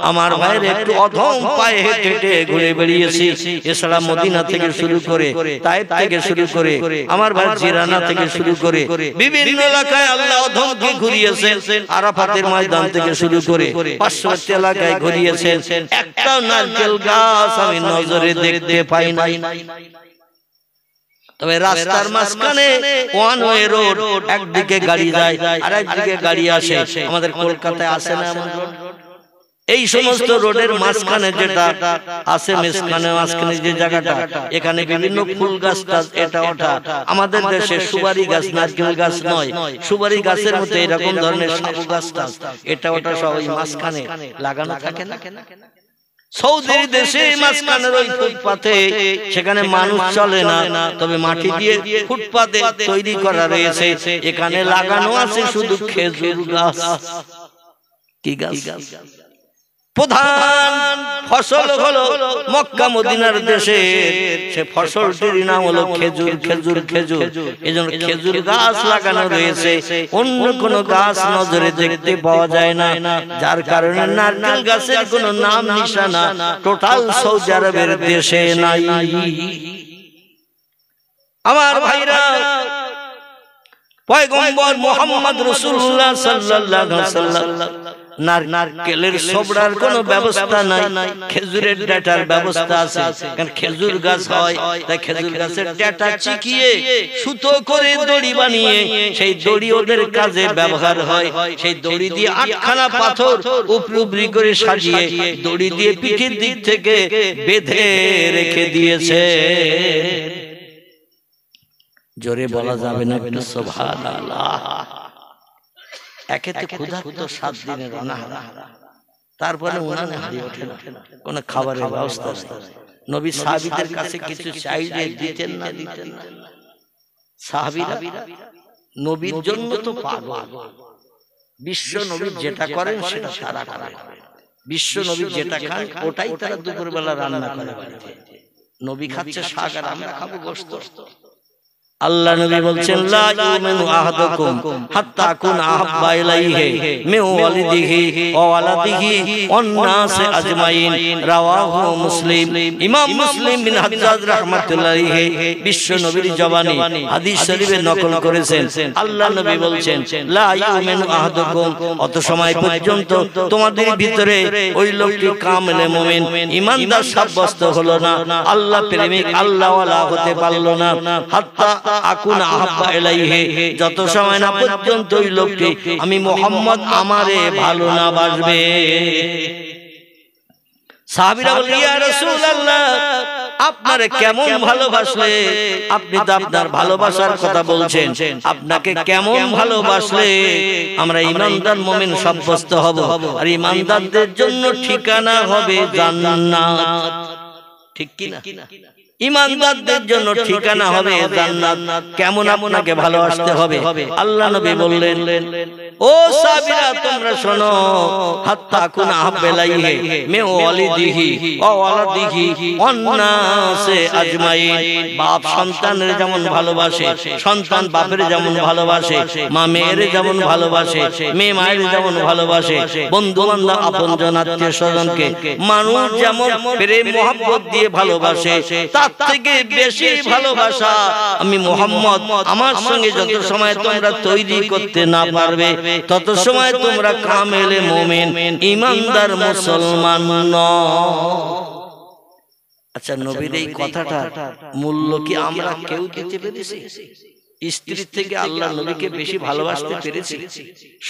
আমার ভাইয়ের একটু অধম পায়ে হেঁটে হেঁটে ঘুরে বেরিয়েছি। এছাড়া মদিনা থেকে শুরু করে, তায়েফ থেকে শুরু করে, আমার ভাই জিরানা থেকে শুরু করে বিভিন্ন এলাকায় আল্লাহ অধমকে ঘুরিয়েছেন। আরাফাতের ময়দান থেকে শুরু করে পার্শ্ববর্তী এলাকায় ঘুরিয়েছেন। একটা নারকেল গাছ আমি নজরে দেখতে পাই নাই। তবে রাস্তার মাঝখানে ওয়ান ওয়ে রোড, একদিকে গাড়ি যায় আর একদিকে গাড়ি আসে। আমাদের কলকাতায় আসে না এমন রোড? এই সমস্ত রোডের মাঝখানে যেটা আছে, মাঝখানে যে জায়গাটা, এখানে বিভিন্ন ফুল গাছ টাছ এটা ওটা। আমাদের দেশে সুপারি গাছ, নারকেল গাছ নয়, সুপারি গাছের মতো এরকম ধরনের সাবু গাছ টাছ এটা ওটা সব ওই মাঝখানে লাগানো থাকে না। সৌদির দেশে মাঝখানের ওই ফুটপাতে, সেখানে মানুষ চলে না, তবে মাটি দিয়ে ফুটপাতে তৈরি করা রয়েছে। এখানে লাগানো আছে শুধু খেজুর গাছ। কি গাছ? প্রধান ফসল হলো মক্কা মদিনার দেশে, সে ফসলটির নাম হলো খেজুর। খেজুর খেজুর এজন্য খেজুর গাছ লাগানো রয়েছে। অন্য কোন গাছ নজরে দেখতে পাওয়া যায় না, যার কারণে নারকেল গাছের কোন নাম নিশানা টোটাল সৌদি আরবের দেশে নাই। আমার ভাইরা, পয়গম্বর মুহাম্মদ রাসূলুল্লাহ সাল্লাল্লাহু আলাইহি ওয়াসাল্লাম নারকেলের ছোবড়ার কোনো ব্যবস্থা নাই, খেজুরের ডাঁটার ব্যবস্থা আছে। কারণ খেজুর গাছ হয়, তাই খেজুর গাছের ডাঁটা চিকিয়ে সুতো করে দড়ি বানিয়ে সেই দড়ি ওদের কাজে ব্যবহার হয়। সেই দড়ি দিয়ে 8খানা পাথর উপরি করে সাজিয়ে দড়ি দিয়ে পিঠের দিক থেকে বেঁধে রেখে দিয়েছে। জোরে বলা যাবে না একটু সুবহানাল্লাহ। একে তো ক্ষুধার্ত 7 দিনের অনাহারা, তারপরে উনানে হারিয়ে ওঠে না, কোন খাবারের ব্যবস্থা নেই। নবী সাহাবীদের কাছে কিছু চাইলে দিতেন না। সাহাবীরা নবীর জন্য তো পাগল। বিশ্ব নবী যেটা করেন সেটা সারা করেন। বিশ্ব নবী যেটা খান ওটাই তারা দুপুরবেলা রান্না করে। নবী খাচ্ছে শাক আর আমরা খাবো গোশত। আল্লাহ নবী বলছেন, লা ইউমিনু আহাদুকুম হাত্তা কুনা আহাব্বা ইলাইহি মিন ওয়ালিদিহি ওয়া ওয়ালাদিহি ওয়ান নাসি আজমাইন। রাওয়াহু মুসলিম। ইমাম মুসলিম বিন হাজ্জাজ রাহমাতুল্লাহি আলাইহি বিশ্ব নবীর জবানি হাদিস শরীফে নকল করেছেন। আল্লাহ নবী বলছেন, লা ইউমিনু আহাদুকুম, অত সময় পর্যন্ত তোমাদের ভিতরে ওই লোকটি কামেলে মুমিন, ঈমানদার সাব্যস্ত হলো না, আল্লাহ প্রেমিক, আল্লাহ ওয়ালা হতে পারলো না, হাত্তা আকুনা আহাব্বা ইলাইহি, যত সময় না পর্যন্ত ওই লোকটি আমি মুহাম্মদ আমারে ভালো না বাসবে। সাহাবীরা বললেন, ইয়া রাসূলুল্লাহ, আপনারে কেমন ভালোবাসলে? আপনি তো আপনার ভালোবাসার কথা বলছেন, আপনাকে কেমন ভালোবাসলে আমরা ঈমানদার মুমিন সাব্যস্ত হব আর ঈমানদারদের জন্য ঠিকানা হবে জান্নাত? ঠিক কি না? ঈমানদারদের জন্য ঠিকানা হবে জান্নাত। কেমন আপনাকে ভালোবাসতে হবে? আল্লাহ নবী বললেন, ও সাহাবীরা তোমরা শোনো, হাত্তা কুনা আহাব্বা ইলাইহি মিন ওয়ালিদিহি ওয়া ওয়ালাদিহি ওয়ান নাসি আজমাইন। বাপ সন্তানের যেমন ভালোবাসে, সন্তান বাপের যেমন ভালোবাসে, মা মেয়ের যেমন ভালোবাসে, মেয়ে মায়ের যেমন ভালোবাসে, বন্ধু বান্ধব আপনজন আত্মীয় স্বজনকে মানুষ যেমন প্রেম মহব্বত দিয়ে ভালোবাসে, তার থেকে বেশি ভালোবাসা আমি মুহাম্মদ আমার সঙ্গে যত সময় তোমরা তৈরি করতে না পারবে তত সময় তোমরা কামেলে মুমিন, ঈমানদার মুসলমান নও। আচ্ছা, নবীর এই কথাটা মূল্য কি আমরা কেউ দিতে পেরেছি? স্ত্রীর থেকে আল্লাহ নবীকে বেশি ভালোবাসতে পেরেছি?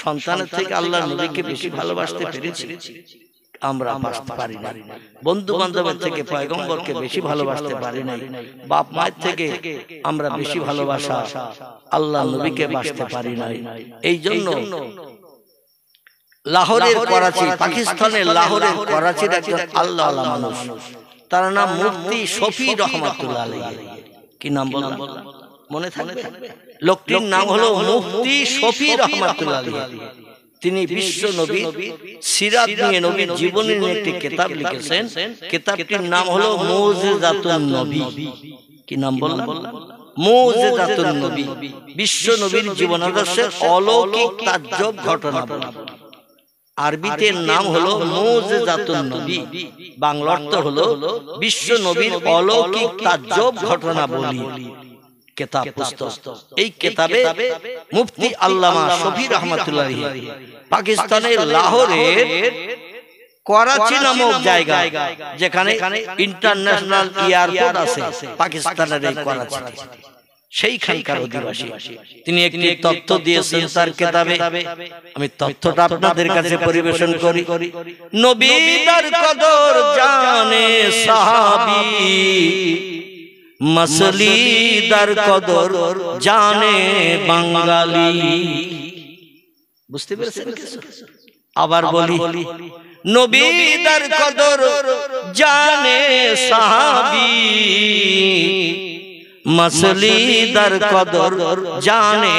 সন্তানের থেকে আল্লাহ নবীকে বেশি ভালোবাসতে পেরেছি? আমরা বাঁচতে পারি না, বন্ধু বান্ধবের থেকে পয়গম্বরকে বেশি ভালোবাসতে পারি নাই, বাপ মায়ের থেকে আমরা বেশি ভালোবাসা আল্লাহ নবীকে বাসতে পারি নাই। এই জন্য লাহোরের করাচি, পাকিস্তানের লাহোরের করাচির একজন আল্লাহ আল্লাহ মানুষ, তার নাম মুফতি শফি রহমাতুল্লাহ আলাইহি। কি নাম বললাম মনে থাকবে? লোকটির নাম হলো মুফতি শফি রহমাতুল্লাহ আলাইহি। তিনি বিশ্ব নবী সিরাত নিয়ে, নবীর জীবনী নিয়ে একটি কিতাব লিখেছেন। কিতাবটির নাম হলো মুজিজাতুন নবী। কি নাম বললাম? মুজিজাতুন নবী, বিশ্ব নবীর জীবন আদর্শের অলৌকিক তাজ্জব ঘটনা। আরবিতে নাম হলো মুজিজাতুন নবী, বাংলা অর্থ হলো বিশ্ব নবীর অলৌকিক তাজ্জব ঘটনা বলি কিতাব, পুস্তক। এই কিতাবে মুফতি আল্লামা শফি রহমাতুল্লাহ আলাইহি পাকিস্তানের লাহোরের করাচি নামক জায়গা, যেখানে ইন্টারন্যাশনাল এয়ারপোর্ট আছে পাকিস্তানের এই করাচি, সেইখানকার অধিবাসী। তিনি একটি তথ্য দিয়েছেন তার কিতাবে, আমি তথ্যটা আপনাদের কাছে পরিবেশন করি। নবীর কদর জানে সাহাবী, মসলিদার কদর জানে বাঙালি। বুঝতে পেরেছেন? আবার বলি, নবীর কদর জানে সাহাবী, মসলিদার কদর জানে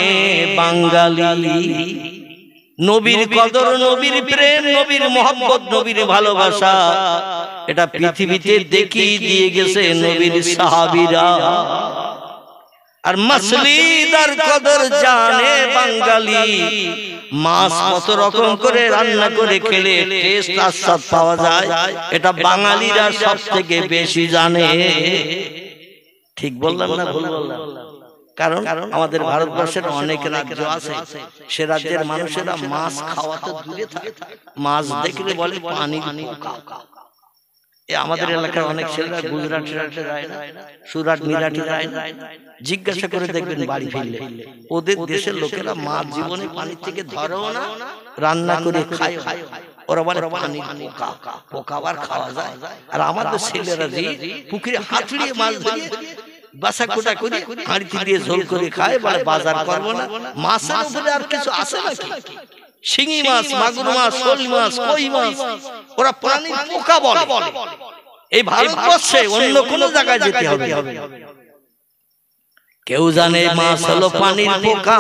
বাঙালি। নবীর কদর, নবীর প্রেম, নবীর মহব্বত, নবীর ভালোবাসা এটা পৃথিবীতে দেখিয়ে দিয়ে গেছে নবীর সাহাবীরা। আর মসলিদার কদর জানে বাঙালি। মাছ কত রকম করে রান্না করে খেলে টেস্ট আর স্বাদ পাওয়া যায়, এটা বাঙালিরা সব থেকে বেশি জানে। ঠিক বললাম না ভুল বললাম? কারণ আমাদের ভারতবর্ষের অনেক রাজ্য আছে, সে রাজ্যের মানুষেরা মাছ খাওয়া তো দূরে থাকে, মাছ দেখলে বলে পানি। আমাদের এলাকার অনেক ছেলেরা গুজরাট যায় না, সুরাট মিরাটে যায় না, জিজ্ঞাসা করে দেখবেন বাড়ি ফিরলে ওদের দেশের লোকেরা মাছ জীবনে পানি থেকে ধরেও না, রান্না করে খায়। ওরা বলে পানি পোকা আবার খাওয়া যায়। আর আমাদের ছেলেরা যে পুকুরে হাতড়িয়ে মাছ ধরে বাসা কোটা করে হাঁড়িতে দিয়ে ঝোল করে খায়, বলে বাজার করবো না। মাছের উপরে আর কিছু আছে নাকি? শিঙি মাছ, মাগুর মাছ, শোল মাছ, কই মাছ, ওরা প্রাণীর পোকা বলে। এই ভারতবর্ষে অন্য কোন জায়গায় যেতে হবে? কেউ জানে মাছ হলো পানির পোকা,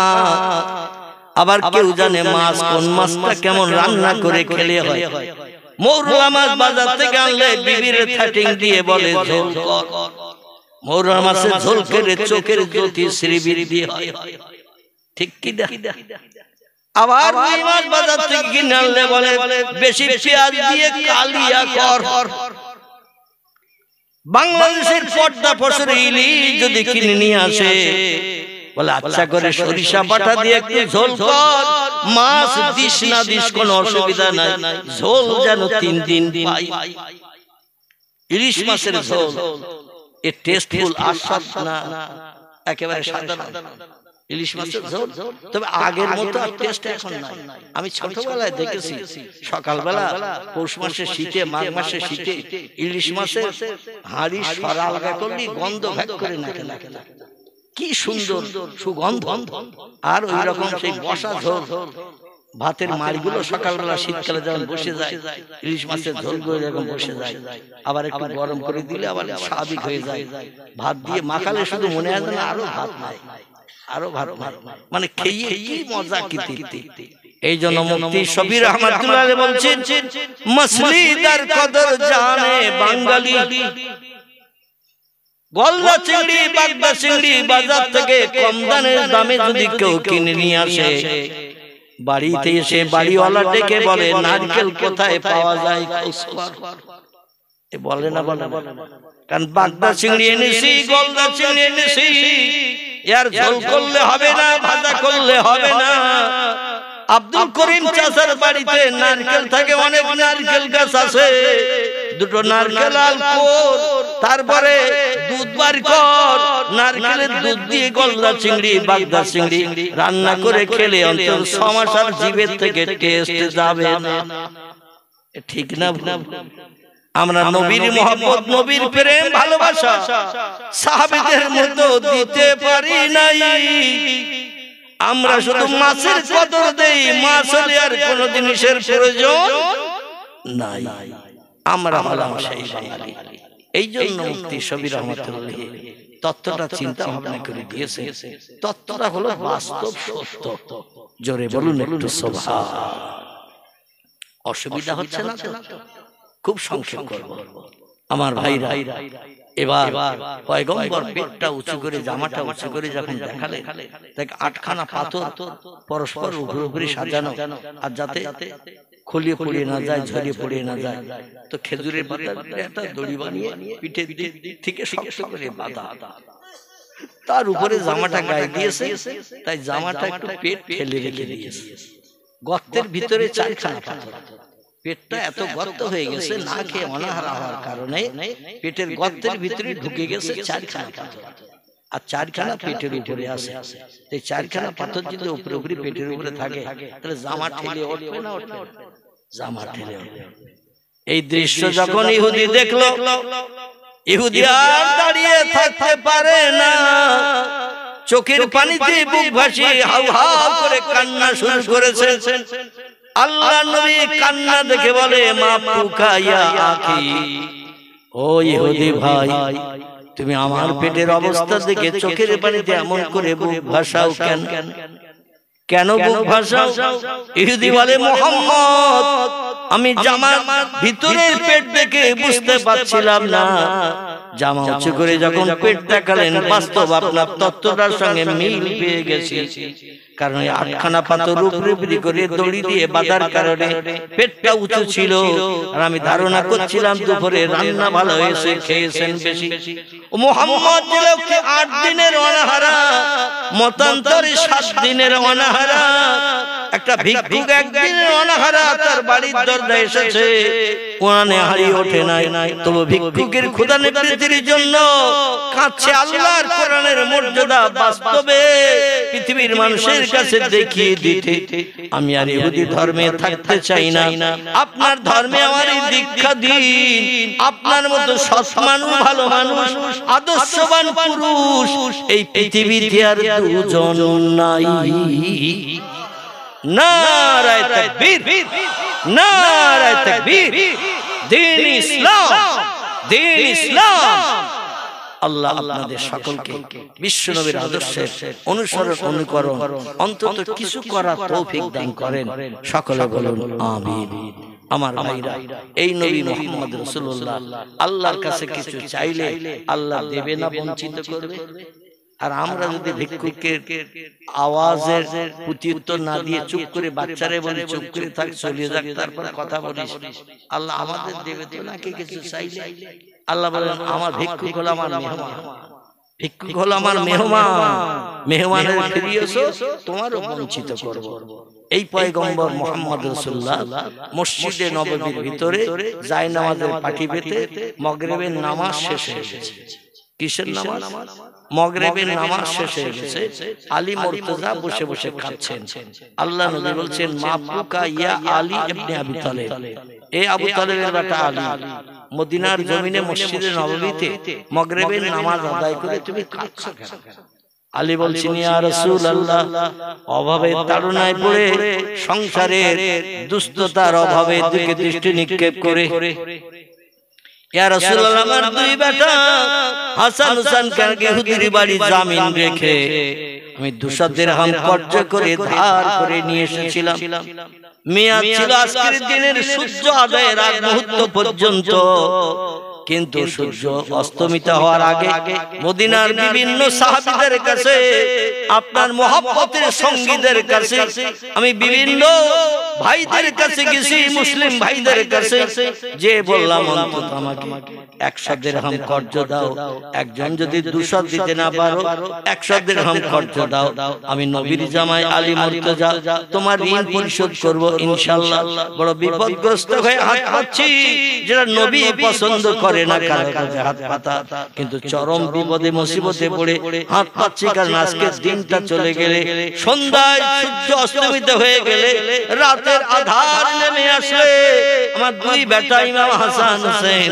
আবার কেউ জানে মাছ কোন মাছটা কেমন রান্না করে খেলে হয়। মৌরলা মাছ বাজার থেকে আনলে বিবির থাটিং দিয়ে বলে ঝোল কর। মৌরলা মাছের ঝোল করে চোখের জ্যোতি শ্রীবীর দিয়ে হয়। ঠিক কি? আবার ওই মাছ বাজার থেকে কিনে আনলে বলে বেশি পেঁয়াজ দিয়ে কালিয়া কর। বাংলাদেশের পর্দা ফসরে ইলিশ যদি কিনে নিয়ে আসে, বলে আচ্ছা করে সরিষা বাটা দিয়ে একটু ঝোল কর। মাছ দিস না দিস কোনো অসুবিধা নাই, ঝোল যেন 3 দিন পাই। ইলিশ মাছের ঝোল এ টেস্টফুল, আস্বাদ না একেবারে সাধারণ ইলিশ মাছের ঝোল। তবে আগের মতো আর টেস্ট এখন নাই। আমি ছোটবেলায় দেখেছি সকালবেলা পৌষ মাসের শীতে, মাঘ মাসের শীতে ইলিশ মাছের হাঁড়ি সরা আলগা করলি গন্ধ ভ্যাক করে নাকে লাগে, কি সুন্দর সুগন্ধ। আর ওই রকম সেই বসা ঝোল, ভাতের মাড়গুলো সকালবেলা শীতকালে যখন বসে যায়, ইলিশ মাছের ঝোলগুলো যখন বসে যায়, আবার একটু গরম করে দিলে আবার স্বাভাবিক হয়ে যায়। ভাত দিয়ে মাখালে শুধু মনে হয় না আরো ভাত নাই, আরো ভাত, মানে খেয়ে কি মজা, কি তৃপ্তি। এই জন্য মুফতি শফি রহমাতুল্লাহ আলাইহি বলছেন, মসলিদার কদর জানে বাঙালি। গলদা চিংড়ি, বাগদা চিংড়ি বাজার থেকে কম দামে যদি কেউ কিনে নিয়ে আসে, বাড়িতে এসে বাড়িওয়ালা ডেকে বলে নারকেল কোথায় পাওয়া যায়, বলে না বলে। কারণ বাগদা চিংড়ি এনেছি, গলদা চিংড়ি এনেছি, এর ঝোল করলে হবে না, ভাজা করলে হবে না। আব্দুল করিম চাচার বাড়িতে নারকেল থাকে, অনেক নারকেল গাছ আছে, দুটো নারকেল আল কর, তারপরে দুধ বার কর, নারকেলের দুধ দিয়ে গলদা চিংড়ি, বাগদা চিংড়ি রান্না করে খেলে অন্তত 6 মাস আর জিভের থেকে টেস্ট যাবে না। ঠিক না? আমরা নবীর মহব্বত, নবীর প্রেম ভালোবাসা সাহাবীদের মতো দিতে পারি নাই। আমরা শুধু মাছের কদর দেই, মাছ হলে আর কোন জিনিসের প্রয়োজন নাই। আমরা হলাম সেই বাঙালি। এই জন্য মুফতি শফি রহমাতুল্লাহ তত্ত্বটা চিন্তা ভাবনা করে দিয়েছে। তত্ত্বটা হলো বাস্তব সত্য। জোরে বলুন একটু সুবহান। অসুবিধা হচ্ছে না তো? খুব সংক্ষেপ করব আমার ভাইরা। এবার পয়গম্বর পেটটা উঁচু করে, জামাটা উঁচু করে যখন দেখালেন, তাকে 8খানা পাথর পরস্পর উপরে সাজানো, আর যাতে খলিয়ে পড়ে না যায়, ঝরিয়ে পড়ে না যায়, তো খেজুরের পাতা একটা দড়ি বানিয়ে পিঠে থেকে শক্ত করে বাঁধা, তার উপরে জামাটা গায়ে দিয়েছে। তাই জামাটা একটু পেট ফেলে রেখে দিয়েছে। গর্তের ভিতরে 4খানা পাথর। পেটটা এত গর্ত হয়ে গেছে, না খেয়ে অনাহারা হওয়ার কারণে পেটের গর্তের ভিতরে ঢুকে গেছে 4খানা পাথর, আর 4খানা পেটের উপরে আছে। এই 4খানা পাথর যদি উপরে উপরে পেটের উপরে থাকে, তাহলে জামা ঠেলে উঠবে না? উঠবে, জামা ঠেলে উঠবে। এই দৃশ্য যখন ইহুদি দেখলো, ইহুদি আর দাঁড়িয়ে থাকতে পারে না, চোখের পানিতে বুক ভাসিয়ে হাউ হাউ করে কান্না শুরু করেছে। আল্লাহ নবী কান্না দেখে বলে, মা পুকা ইয়া আখি, ও ইহুদি ভাই, তুমি আমার পেটের অবস্থা দেখে চোখের পানিতে এমন করে বুক ভাসাও কেন? কেন বুক ভাসাও? ইহুদি বলে, মুহাম্মদ, আমি জামার ভিতরের পেট দেখে বুঝতে পারছিলাম না। জামা উঁচু করে যখন পেট দেখালেন, বাস্তব আপনার তত্ত্বটার সঙ্গে মিল পেয়ে গেছি। কারণ 8খানা পাথর উপরে করে দড়ি দিয়ে বাঁধার কারণে পেটটা উঁচু ছিল। আর আমি ধারণা করছিলাম দুপুরে রান্না ভালো হয়েছে, খেয়েছেন বেশি। মুহাম্মদ 8 দিনের অনাহারা, মতান্তরে 7 দিনের অনাহারা। একটা ভিক্ষুক 1 দিনের অনাহারা, তার বাড়ির দরজায় এসেছে, কোরআনে হারিয়ে ওঠে নাই। তবু ভিক্ষুকের ক্ষুধা নিবৃত্তির জন্য কাছে আল্লাহর কোরআনের মর্যাদা বাস্তবে পৃথিবীর মানুষের কাছে দেখিয়ে দিতে আমি আর ইহুদি ধর্মে থাকতে চাই না। আপনার ধর্মে আমার দীক্ষা দিন। আপনার মতো সৎ মানুষ, ভালো মানুষ, আদর্শবান পুরুষ এই পৃথিবীতে আর দুজন নাই। নারায়ে তাকবীর, নারায়ে তাকবীর। দ্বীন ইসলাম, দ্বীন ইসলাম। আল্লাহ আপনাদের সকলকে বিশ্বনবীর আদর্শের অনুসরণ, অনুকরণ, অন্তত কিছু করার তৌফিক দান করেন। সকলে বলুন আমিন। আমার ভাইরা, এই নবী মুহাম্মদ রাসূলুল্লাহ আল্লাহর কাছে কিছু চাইলে আল্লাহ দেবে না, বঞ্চিত করবে? আর আমরা যদি ভিক্ষুকের আওয়াজের প্রত্যুত্তর না দিয়ে চুপ করে, বাচ্চারে বলে চুপ করে থাক, চলে যাক, তারপর কথা বলিস, আল্লাহ আমাদের দেবে তো নাকি কিছু চাইলে? আল্লাহ বলেন, আমার ভিক্ষুক হলো আমার মেহমান, ভিক্ষুক হলো আমার মেহমান, মেহমানের ফিরিয়েছো, তোমারও বঞ্চিত করব। এই পয়গম্বর মুহাম্মদ রাসূলুল্লাহ মসজিদে নববীর ভিতরে জায়নামাজের পাটি পেতে মাগরিবের নামাজ শেষ হয়ে গেছে। কিসের নামাজ? মাগরিবের নামাজ শেষ হয়ে গেছে। আলী মুর্তজা বসে বসে খাচ্ছেন। আল্লাহ নবী বলছেন, মা পুকা ইয়া আলী ইবনে আবি তালেব, এ আবু তালেবের বেটা আলী, মদিনার জমিনে মসজিদে নববীতে মাগরিবের নামাজ আদায় করে তুমি খাচ্ছ কেন? আলী বলছেন, ইয়া রাসূলুল্লাহ, অভাবের তাড়নায় পড়ে, সংসারের দুস্থতার অভাবে দিকে দৃষ্টি নিক্ষেপ করে, ইয়া রাসূলুল্লাহ, আমার 2 বেটা হাসান হুসাইন কাকে ইহুদির বাড়ি জামিন রেখে আমি 200 দিরহাম কর্জ করে ধার করে নিয়ে এসেছিলাম। মেয়াদ ছিল আজকের দিনের সূর্য আদায়ের আগ মুহূর্ত পর্যন্ত, কিন্তু সূর্য অস্তমিত হওয়ার আগে মদিনার বিভিন্ন সাহাবীদের কাছে, আপনার মহব্বতের সঙ্গীদের কাছে, আমি বিভিন্ন ভাইদের কাছে গেছি, মুসলিম ভাইদের কাছে, যে বললাম অন্তত আমাকে 100 দিরহাম কর্জ দাও। একজন যদি 200 দিতে না পারো 100 দিরহাম কর্জ দাও, আমি নবীর জামাই আলী মুর্তজা তোমার ঋণ পরিশোধ করব ইনশাআল্লাহ। বড় বিপদগ্রস্ত হয়ে হাত পাচ্ছি, যেটা নবী পছন্দ করে না কারো কাছে হাত পাতা, কিন্তু চরম বিপদে মুসিবতে পড়ে হাত পাচ্ছি। কারণ আজকের দিনটা চলে গেলে, সন্ধ্যায় সূর্য অস্তমিত হয়ে গেলে, রাতের আধার নেমে আসলে আমার দুই বেটা ইমাম হাসান হোসেন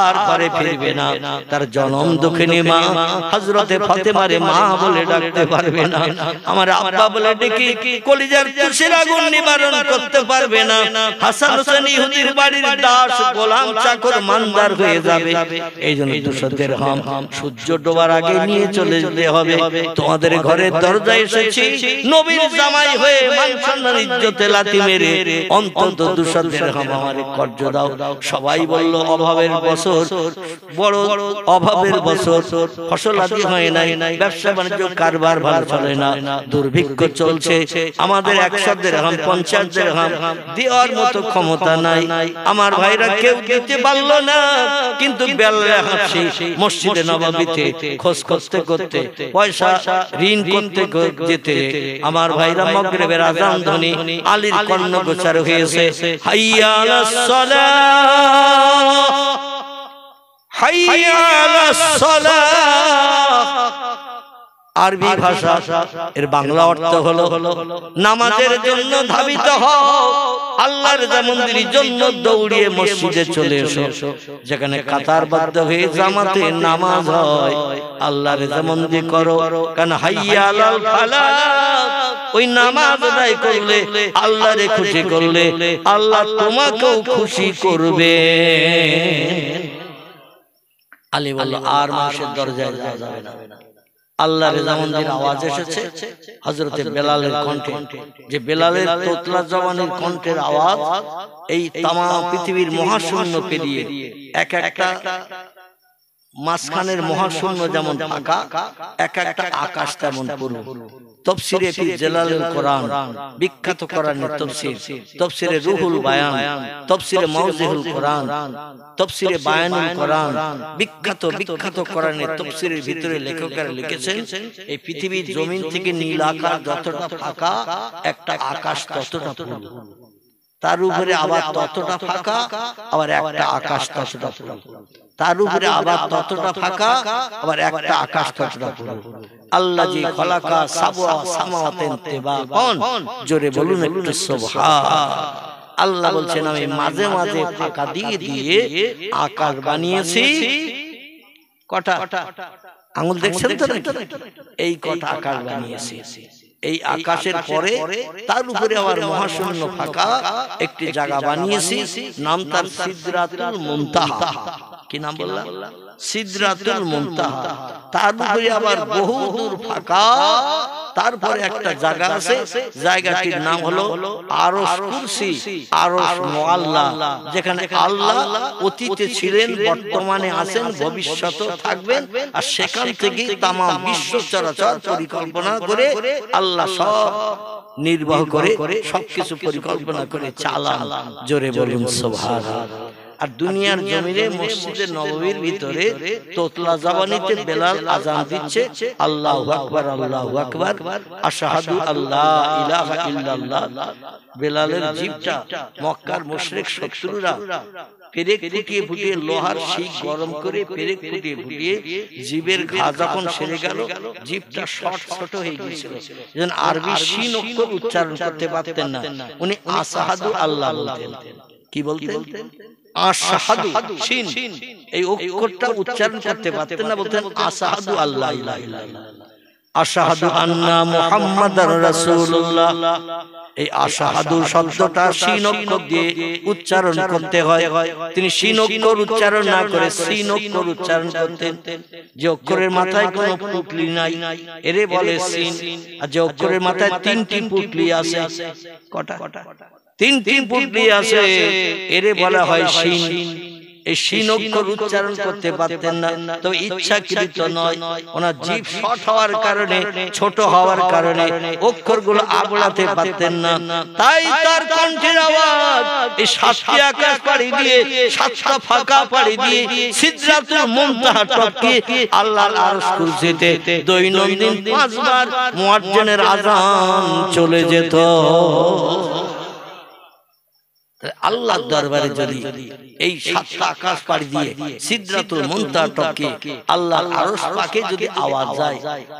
আর ঘরে ফিরবে না। তার জনম দুঃখিনী মা হযরতে ফাতেমারে মা বলে ডাকতে পারবে না, আমার আব্বা বলে ডেকে কলিজার তুষের আগুন নিবারণ করতে পারবে না। হাসান হোসেন ইহুদির বাড়ির দাস, গোলাম, চাকর, মানদার হয়ে যাবে। এই জন্য 200 দিরহাম সূর্য ডোবার আগে নিয়ে চলে যেতে হবে। তোমাদের ঘরের দরজায় এসেছি নবীর জামাই হয়ে, মান সম্মান ইজ্জতে লাথি মেরে অন্তত 200 দিরহাম আমারে কর্জ দাও। সবাই বলল অভাবের বছর, বড় অভাবের বছর, ফসল আদি হয় নাই, ব্যবসা বাণিজ্য কারবার ভালো চলে না, দুর্ভিক্ষ চলছে, আমাদের 100 দিরহাম 50 দিরহাম দেওয়ার মতো ক্ষমতা নাই। আমার ভাইরা কেউ দিতে পারলো না, কিন্তু বেলা হাসি মসজিদে নববীতে খোঁজ করতে করতে, পয়সা ঋণ করতে যেতে আমার ভাইরা মাগরিবের আযান ধ্বনি আলীর কর্ণগোচর হয়েছে। হাইয়া আলাস সালাহ, হাইয়া আলাস সালাহ। আরবি ভাষা, এর বাংলা অর্থ হলো নামাজের জন্য ধাবিত হও, আল্লাহর রাজা মন্দিরের জন্য দৌড়িয়ে মসজিদে চলে এসো। যেখানে কাতারবদ্ধ হয়ে জামাতে নামাজ হয়, আল্লাহর রাজা মন্দির করো, কারণ হাইয়া আলাল ফালাহ, ওই নামাজ আদায় করলে, আল্লাহরে খুশি করলে, আল্লাহ তোমাকেও খুশি করবে। আলী বলল আর মানুষের দরজায় যাওয়া যাবে না। আল্লাহর রাজা মন্দির আওয়াজ এসেছে হযরতে বেলালের কণ্ঠে, যে বেলালের তোতলা জবানের কণ্ঠের আওয়াজ এই তামাম পৃথিবীর মহাশূন্য পেরিয়ে এক একটা মাঝখানের মহাশূন্য যেমন ফাঁকা, এক একটা আকাশ তেমন পুরো। তাফসীরে ফি জালালুল কোরআন, বিখ্যাত কোরআনের তাফসীর, তাফসীরে রুহুল বায়ান, তাফসীরে মাওজিহুল কোরআন, তাফসীরে বায়ানুল কোরআন, বিখ্যাত কোরআনের তাফসীরের ভিতরে লেখকেরা লিখেছেন এই পৃথিবীর জমিন থেকে নীল আকাশ যতটা ফাঁকা, একটা আকাশ ততটা পুরো, তার উপরে আবার ততটা ফাঁকা, আবার একটা আকাশ ততটা পুরো, তার উপরে আবার ততটা ফাঁকা, আবার একটা আকাশ ততটা পুরো। আল্লাহ জি খলাকা সাবআ সামাওয়াতিন তিবাকান, জোরে বলুন একটু সুবহান। আল্লাহ বলছেন আমি মাঝে মাঝে ফাঁকা দিয়ে দিয়ে আকাশ বানিয়েছি। কটা আঙ্গুল দেখছেন তো নাকি? এই কটা আকাশ বানিয়েছি। এই আকাশের পরে তার উপরে আবার মহাশূন্য ফাঁকা একটি জায়গা বানিয়েছি, নাম তার সিদরাতুল মুনতাহা। কি নাম বললাম? সিদরাতুল মুনতাহা। তার উপরে আবার বহু দূর ফাঁকা, তারপরে একটা জায়গা আছে, জায়গাটির নাম হলো আরশ কুরসি, আরশ মুআল্লা, যেখানে আল্লাহ অতীতে ছিলেন, বর্তমানে আছেন, ভবিষ্যতেও থাকবেন। আর সেখান থেকে তামাম বিশ্ব চরাচর পরিকল্পনা করে আল্লাহ সব নির্বাহ করে, সবকিছু পরিকল্পনা করে চালান। জোরে বলুন সুবহানাল্লাহ। আর দুনিয়ার জমিনে মসজিদে নববীর ভিতরে তোতলা জবানিতে বেলাল আযান দিচ্ছে, আল্লাহু আকবার, আল্লাহু আকবার, আশহাদু আল্লা ইলাহা ইল্লাল্লাহ। বেলালের জিহ্বা মক্কার মুশরিক শত্রুরা পেরেক ফুটিয়ে ফুটিয়ে লোহার শিক গরম করে পেরেক ফুটিয়ে ফুটিয়ে জিবের ঘা যখন সেরে গেল, জিভটা ছোট হয়ে গিয়েছিল, যেন আরবি শিন অক্ষর উচ্চারণ করতে পারতেন না। উনি আশহাদু আল্লাহ বলতেন। কি বলতেন? আশহাদু, শিন, এই অক্ষরটা উচ্চারণ করতে পারতেন না, বলতেন আশহাদু আল্লা ইলাহা ইল্লাল্লাহ, আশহাদু আন্না মুহাম্মাদার রাসূলুল্লাহ। এই আশহাদু শব্দটা শিন অক্ষর দিয়ে উচ্চারণ করতে হয়। তিনি শিন অক্ষর উচ্চারণ না করে সিন অক্ষর উচ্চারণ করতেন। যে অক্ষরের মাথায় কোনো পুটলি নাই এরে বলে সিন, আর যে অক্ষরের মাথায় তিনটি পুটলি আছে, কটা? তিনটি পুটলি আছে, এরে বলা হয় শিন। এই শিন অক্ষর উচ্চারণ করতে পারতেন না, তবে ইচ্ছাকৃত নয়, ওনার জিভ শর্ট হওয়ার কারণে, ছোট হওয়ার কারণে অক্ষরগুলো আবড়াতে পারতেন না। তাই তার কণ্ঠের আওয়াজ এই সাতটি আকাশ পাড়ি দিয়ে, সাতটা ফাঁকা পাড়ি দিয়ে সিদরাতুল মুনতাহা টপকে আল্লাহর আরশ কুরসিতে দৈনন্দিন 5 বার মুয়াজ্জিনের আযান চলে যেত। আল্লাহর দরবারে যদি এই সাতটা আকাশ পাড়ি দিয়ে সিদরাতুল মুনতাহা টপকে আল্লাহর আরশ পাকে যদি আওয়াজ যায়,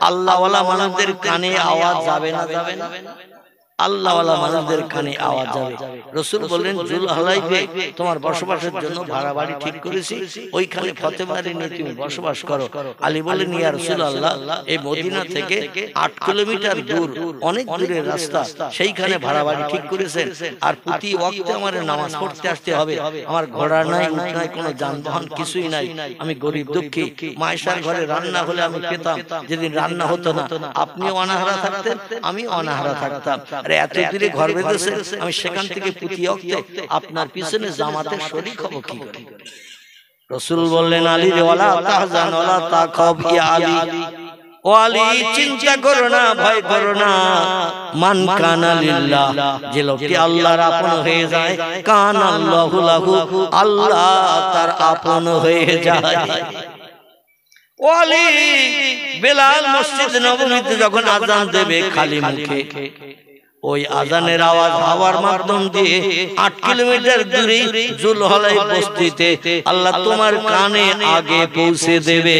আল্লাহওয়ালা মানুষদের কানে আওয়াজ যাবে না? যাবে না? আল্লাহওয়ালা মানুষদের কানে আওয়াজ যাবে। রাসূল বললেন জুল হালাইফে তোমার বসবাসের জন্য ভাড়া বাড়ি ঠিক করেছি, ওইখানে ফতে বাড়ি নিয়ে তুমি বসবাস করো। আলী বললেন ইয়া রাসূলুল্লাহ, এই মদিনা থেকে 8 কিলোমিটার দূর, অনেক দূরের রাস্তা, সেইখানে ভাড়া বাড়ি ঠিক করেছেন, আর প্রতি ওয়াক্তে আমার নামাজ পড়তে আসতে হবে, আমার ঘোড়া নাই, উট নাই, কোনো যানবাহন কিছুই নাই, আমি গরিব দুঃখী, মায়েশার ঘরে রান্না হলে আমি পেতাম, যেদিন রান্না হতো না আপনিও অনাহারা থাকতেন, আমি অনাহারা থাকতাম, আরে এত দূরে ঘর বেঁধেছেন, আমি সেখান থেকে প্রতি ওয়াক্তে আপনার পিছনে জামাতে শরীক হব কি করে? রাসূল বললেন আলী রে ওয়ালা তাহজান ওয়ালা তাখাব ইয়া আলী, ও আলী চিন্তা করো না, ভয় করো না, মান কানা লিল্লাহ, যে লোকটি আল্লাহর আপন হয়ে যায়, কানা আল্লাহু লাহু, আল্লাহ তার আপন হয়ে যায়। ও আলী, বেলাল মসজিদ নববীতে যখন আযান দেবে খালি মুখে, ওই আযানের আওয়াজ হাওয়ার মাধ্যম দিয়ে 8 কিলোমিটার দূরে জুলহলাই বস্তিতে আল্লাহ তোমার কানে আগে পৌঁছে দেবে।